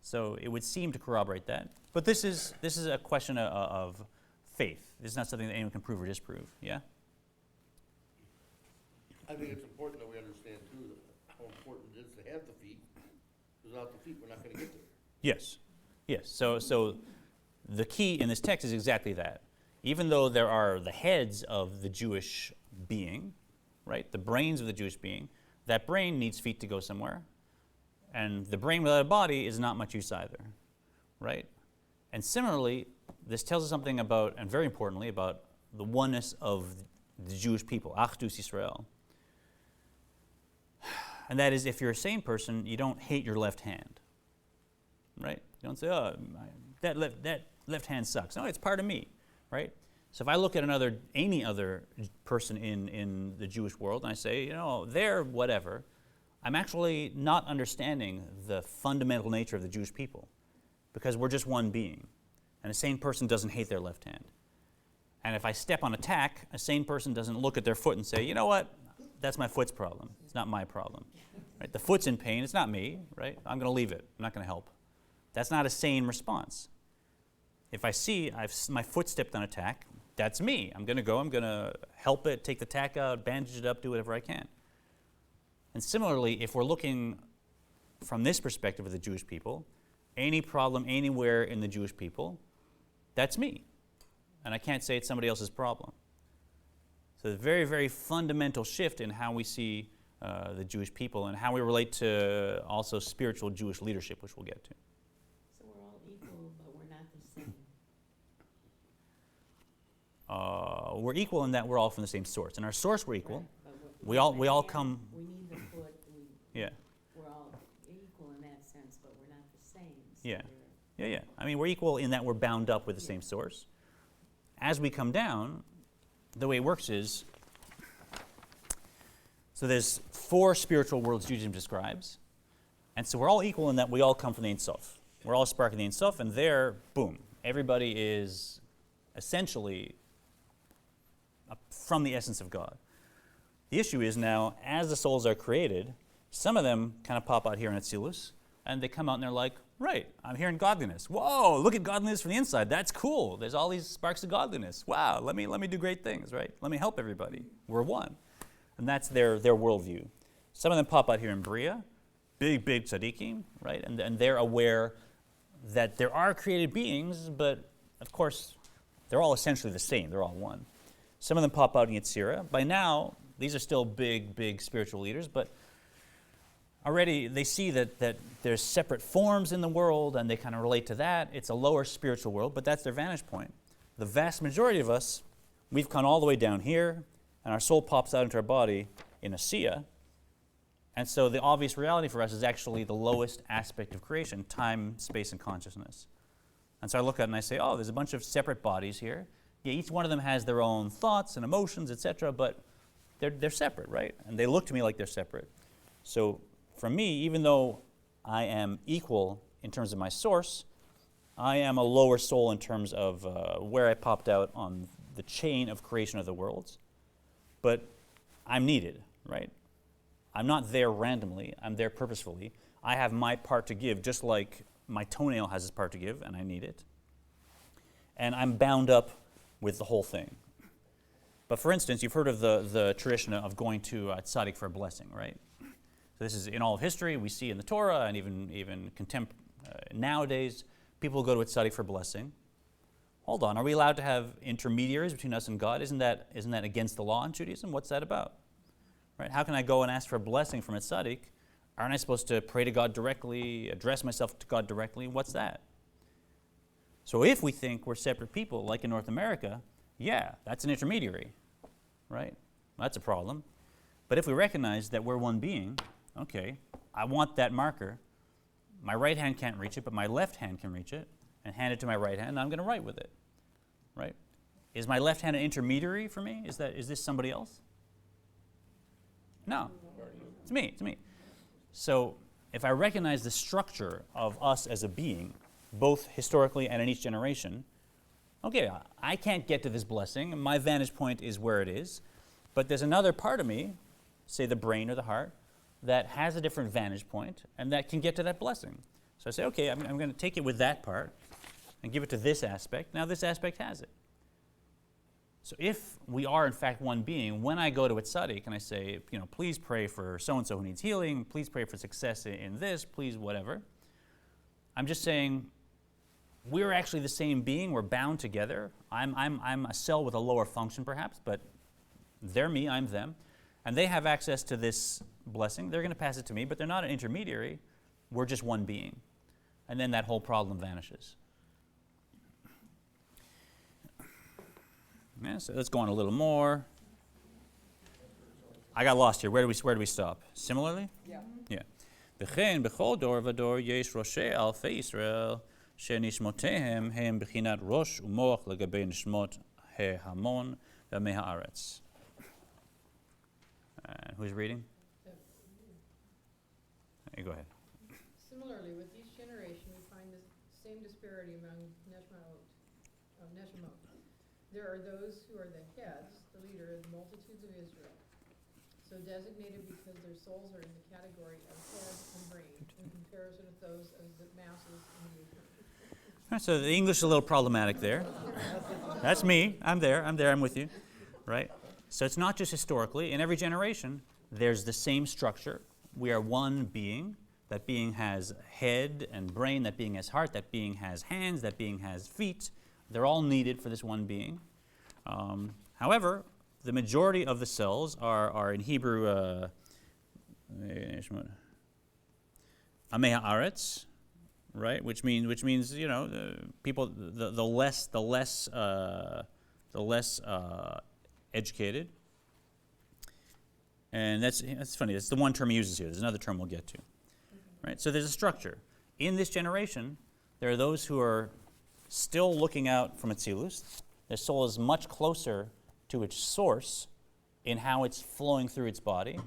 Speaker 4: so it would seem to corroborate that. But this is a question of faith. This is not something that anyone can prove or disprove. Yeah.
Speaker 3: I think it's important that we understand too, that how important it is to have the feet. Without the feet, we're not gonna get there.
Speaker 4: Yes, yes. So the key in this text is exactly that. Even though there are the heads of the Jewish being, right, the brains of the Jewish being, that brain needs feet to go somewhere. And the brain without a body is not much use either, right? And similarly, this tells us something about, and very importantly, about the oneness of the Jewish people, Achdus Yisrael. And that is, if you're a sane person, you don't hate your left hand, right? You don't say, oh, that left hand sucks. No, it's part of me, right? So if I look at any other person in the Jewish world, and I say, you know, they're whatever, I'm actually not understanding the fundamental nature of the Jewish people, because we're just one being. And a sane person doesn't hate their left hand. And if I step on a tack, a sane person doesn't look at their foot and say, you know what, that's my foot's problem. It's not my problem. Right? The foot's in pain. It's not me. Right? I'm going to leave it. I'm not going to help. That's not a sane response. If I see my foot stepped on a tack, that's me. I'm going to go. I'm going to help it, take the tack out, bandage it up, do whatever I can. And similarly, if we're looking from this perspective of the Jewish people, any problem anywhere in the Jewish people, that's me. And I can't say it's somebody else's problem. So a very, very fundamental shift in how we see the Jewish people and how we relate to also spiritual Jewish leadership, which we'll get to.
Speaker 12: So we're all equal, but we're not the same.
Speaker 4: We're equal in that we're all from the same source. In our source, we're equal.
Speaker 12: Right, but
Speaker 4: We all come.
Speaker 12: We need the foot.
Speaker 4: Yeah.
Speaker 12: We're all equal in that sense, but we're not the same. So
Speaker 4: Yeah. Yeah. I mean, we're equal in that we're bound up with the same source. As we come down, the way it works is, so there's 4 spiritual worlds Judaism describes, and so we're all equal in that we all come from the Ein Sof. We're all a spark of the Ein Sof, and there, boom, everybody is essentially from the essence of God. The issue is now, as the souls are created, some of them kind of pop out here in Atzilus, and they come out and they're like, right, I'm hearing godliness. Whoa, look at godliness from the inside. That's cool. There's all these sparks of godliness. Wow, let me do great things, right? Let me help everybody. We're one. And that's their worldview. Some of them pop out here in Bria, big tzaddikim, right? And they're aware that there are created beings, but of course, they're all essentially the same. They're all one. Some of them pop out in Yetzirah. By now, these are still big spiritual leaders, but already they see that there's separate forms in the world and they kind of relate to that. It's a lower spiritual world, but that's their vantage point. The vast majority of us, we've come all the way down here, and our soul pops out into our body in a Asiya. And so the obvious reality for us is actually the lowest aspect of creation, time, space, and consciousness. And so I look at it and I say, oh, there's a bunch of separate bodies here. Yeah, each one of them has their own thoughts and emotions, etc., but they're separate, right? And they look to me like they're separate. So for me, even though I am equal in terms of my source, I am a lower soul in terms of where I popped out on the chain of creation of the worlds. But I'm needed, right? I'm not there randomly. I'm there purposefully. I have my part to give, just like my toenail has its part to give, and I need it. And I'm bound up with the whole thing. But for instance, you've heard of the tradition of going to a tzaddik for a blessing, right? So this is in all of history. We see in the Torah and even nowadays, people go to a tzaddik for blessing. Hold on, are we allowed to have intermediaries between us and God? Isn't that against the law in Judaism? What's that about? Right? How can I go and ask for a blessing from a tzaddik? Aren't I supposed to pray to God directly, address myself to God directly? What's that? So if we think we're separate people, like in North America, yeah, that's an intermediary, right? Well, that's a problem. But if we recognize that we're one being, okay, I want that marker. My right hand can't reach it, but my left hand can reach it, and hand it to my right hand, and I'm going to write with it, right? Is my left hand an intermediary for me? Is this somebody else? No, it's me. So if I recognize the structure of us as a being, both historically and in each generation, okay, I can't get to this blessing. My vantage point is where it is, but there's another part of me, say the brain or the heart, that has a different vantage point and that can get to that blessing. So I say, okay, I'm going to take it with that part and give it to this aspect. Now this aspect has it. So if we are in fact one being, when I go to a tzaddik and I say, please pray for so-and-so who needs healing, please pray for success in this, please whatever, I'm just saying we're actually the same being, we're bound together. I'm a cell with a lower function perhaps, but they're me, I'm them. And they have access to this blessing. They're going to pass it to me, but they're not an intermediary. We're just one being. And then that whole problem vanishes. Yeah, so let's go on a little more. I got lost here. Where do we stop? Similarly?
Speaker 6: Yeah.
Speaker 4: Yeah. וכן בכל דור ודור יש ראשי אלפי ישראל שנשמותיהם הם בחינת ראש ומוח לגבי נשמות ההמון ועמי הארץ. Who's reading? Hey, go ahead.
Speaker 14: Similarly, with each generation, we find the same disparity among neshmot. There are those who are the heads, the leader of the multitudes of Israel, so designated because their souls are in the category of head and brain, in comparison with those of the masses in the earth.
Speaker 4: So the English is a little problematic there. That's me. I'm there. I'm with you. Right? So it's not just historically. In every generation, there's the same structure. We are one being. That being has head and brain. That being has heart. That being has hands. That being has feet. They're all needed for this one being. However, the majority of the cells are in Hebrew Amei Haaretz, right? Which means people the less educated. And that's funny. That's the one term he uses here. There's another term we'll get to, right? So there's a structure. In this generation, there are those who are still looking out from Atzilus. Their soul is much closer to its source in how it's flowing through its body.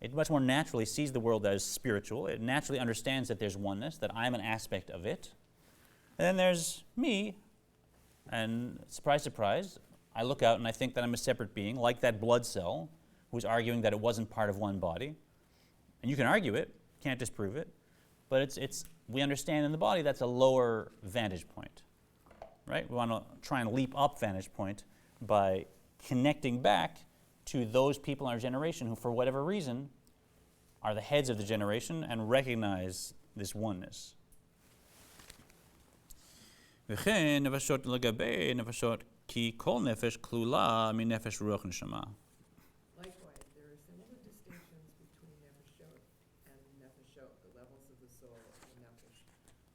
Speaker 4: It much more naturally sees the world as spiritual. It naturally understands that there's oneness, that I'm an aspect of it. And then there's me, and surprise, surprise, I look out and I think that I'm a separate being, like that blood cell who's arguing that it wasn't part of one body. And you can argue it, can't disprove it, but we understand in the body that's a lower vantage point, right? We want to try and leap up vantage point by connecting back to those people in our generation who, for whatever reason, are the heads of the generation and recognize this oneness. וכן נפשות לגבי נפשות כי כל נפש כלולה מנפש רוח נשמה.
Speaker 11: Likewise, there are similar distinctions between nefeshot and nefeshot, the levels of the soul and nefesh.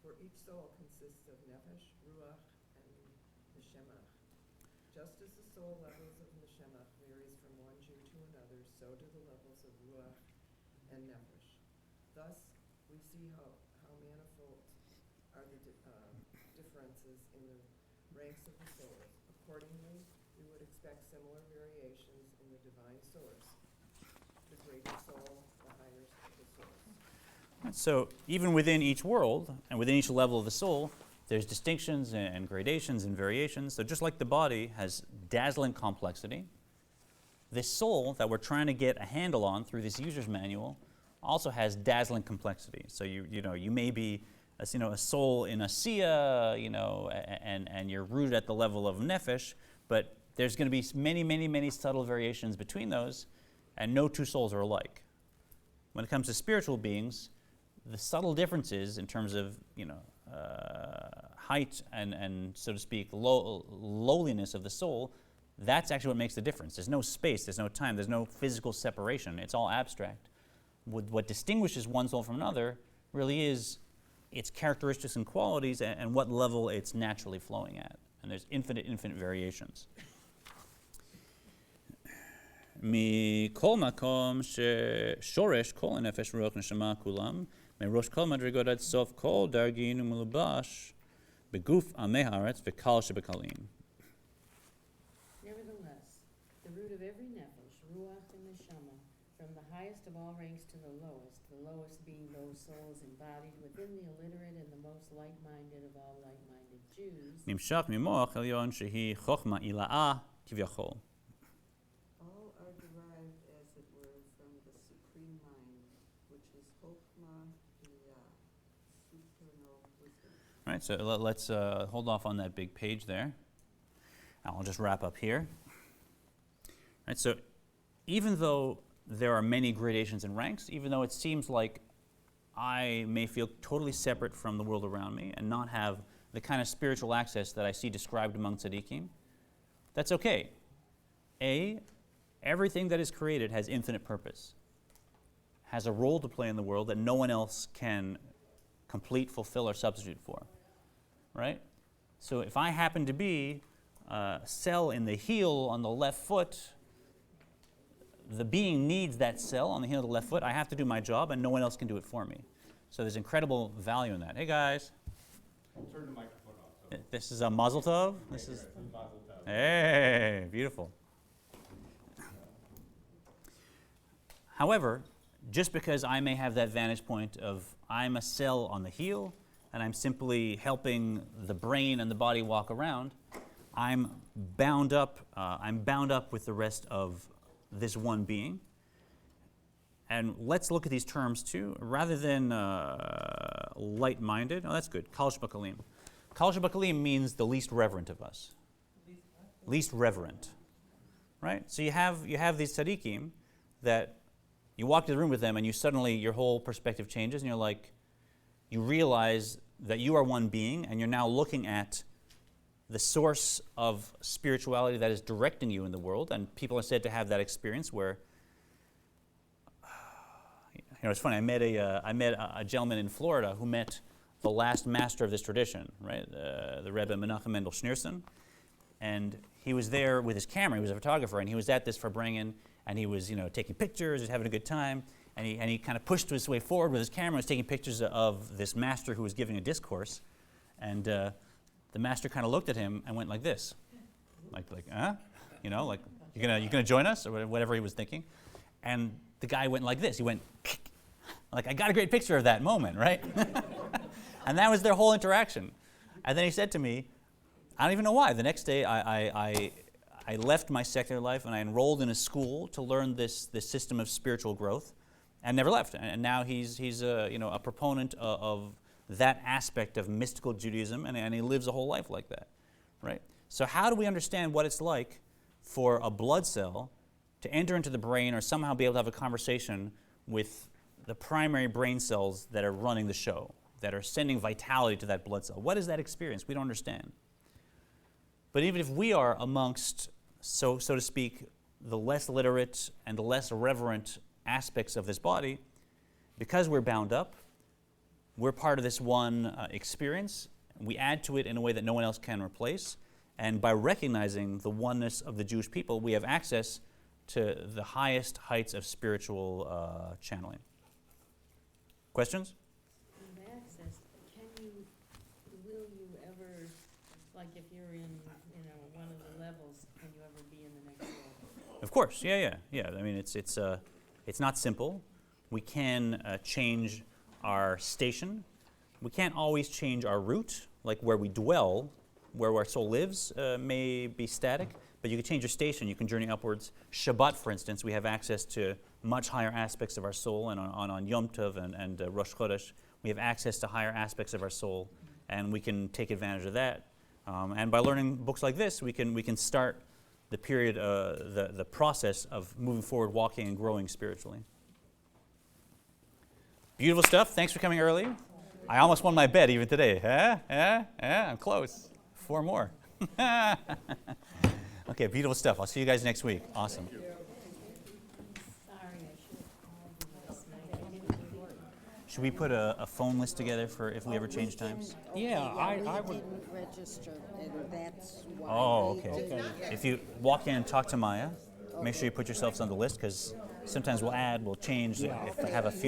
Speaker 11: For each soul consists of nefesh, ruach, and neshama. Just as the soul levels of neshama varies from one Jew to another, so do the levels of ruach and nefesh. Thus, we see how manifold are the differences in the ranks of the souls. Accordingly, we would expect similar variations in the divine source. The greater soul, the higher the source.
Speaker 4: So even within each world and within each level of the soul, there's distinctions and gradations and variations. So just like the body has dazzling complexity, this soul that we're trying to get a handle on through this user's manual also has dazzling complexity. So you may be a soul in a siya, and you're rooted at the level of nefesh, but there's going to be many, many, many subtle variations between those, and no two souls are alike. When it comes to spiritual beings, the subtle differences in terms of height and so to speak lowliness of the soul, that's actually what makes the difference. There's no space, there's no time, there's no physical separation. It's all abstract. What distinguishes one soul from another really is its characteristics and qualities and what level it's naturally flowing at. And there's infinite variations. מכל מקום ששורש כל הנפש רוח נשמה כולם, מראש כל מדרגות עד סוף כל דרגין ומלובש בגוף עמי הארץ וקל שבקלים.
Speaker 14: Nevertheless, the root of every nefesh, ruach and neshama, from the highest of all ranks to the lowest being those souls embodied within the illiterate and the most light-minded of all light-minded Jews,
Speaker 4: נמשך ממוח עליון שהיא חוכמה עילאה כביכול.
Speaker 13: All are derived, as it were, from the supreme mind, which is Chokhmah, supernal wisdom.
Speaker 4: Right, so let's hold off on that big page there. I'll just wrap up here. Right, so even though there are many gradations and ranks, even though it seems like I may feel totally separate from the world around me and not have the kind of spiritual access that I see described among tzaddikim, that's okay. Everything that is created has infinite purpose, has a role to play in the world that no one else can complete, fulfill, or substitute for, right? So if I happen to be a cell in the heel on the left foot, the being needs that cell on the heel of the left foot. I have to do my job, and no one else can do it for me. So there's incredible value in that. Hey, guys.
Speaker 15: Turn the microphone off.
Speaker 4: This is a mazel tov? This is
Speaker 15: Mazel tov.
Speaker 4: Hey, beautiful. However, just because I may have that vantage point of I'm a cell on the heel, and I'm simply helping the brain and the body walk around, I'm bound up with the rest of this one being. And let's look at these terms too, rather than light-minded. Oh, that's good. Kal Shebakalim. Kal Shebakalim means the least reverent of us. Least reverent, right? So you have these tzaddikim that you walk to the room with them, and your whole perspective changes, and you're like, you realize that you are one being, and you're now looking at the source of spirituality that is directing you in the world. And people are said to have that experience where, it's funny, I met a gentleman in Florida who met the last master of this tradition, right? The Rebbe Menachem Mendel Schneerson. And he was there with his camera. He was a photographer, and he was at this Farbrengen, and he was, taking pictures, having a good time. And he kind of pushed his way forward with his camera, was taking pictures of this master who was giving a discourse. And the master kind of looked at him and went like this, like, huh? Like, you gonna join us, or whatever he was thinking. And the guy went like this. He went, like, I got a great picture of that moment, right? And that was their whole interaction. And then he said to me, I don't even know why. The next day, I left my secular life and I enrolled in a school to learn this system of spiritual growth, and never left. And now he's a proponent of that aspect of mystical Judaism, and he lives a whole life like that, right? So how do we understand what it's like for a blood cell to enter into the brain or somehow be able to have a conversation with the primary brain cells that are running the show, that are sending vitality to that blood cell? What is that experience? We don't understand. But even if we are amongst, so to speak, the less literate and the less reverent aspects of this body, because we're bound up, we're part of this one experience. We add to it in a way that no one else can replace. And by recognizing the oneness of the Jewish people, we have access to the highest heights of spiritual channeling. Questions?
Speaker 12: With access, will you ever, like if you're in, one of the levels, can you ever be in the next level?
Speaker 4: Of course, yeah. I mean, it's not simple. We can change our station. We can't always change our route, like where we dwell, where our soul lives may be static, but you can change your station. You can journey upwards. Shabbat, for instance, we have access to much higher aspects of our soul, and on Yom Tov and Rosh Chodesh, we have access to higher aspects of our soul, and we can take advantage of that. And by learning books like this, we can start the period, the process of moving forward, walking and growing spiritually. Beautiful stuff. Thanks for coming early. I almost won my bet even today. I'm close. 4 more. Okay, beautiful stuff. I'll see you guys next week. Awesome.
Speaker 12: Sorry, I should have called you last night. I didn't report.
Speaker 4: Should we put a phone list together for if we ever change times?
Speaker 16: Yeah, I would. Didn't register, and that's why.
Speaker 4: Oh, okay. If you walk in and talk to Maya, make sure you put yourselves on the list, because sometimes we'll change if I have a feeling.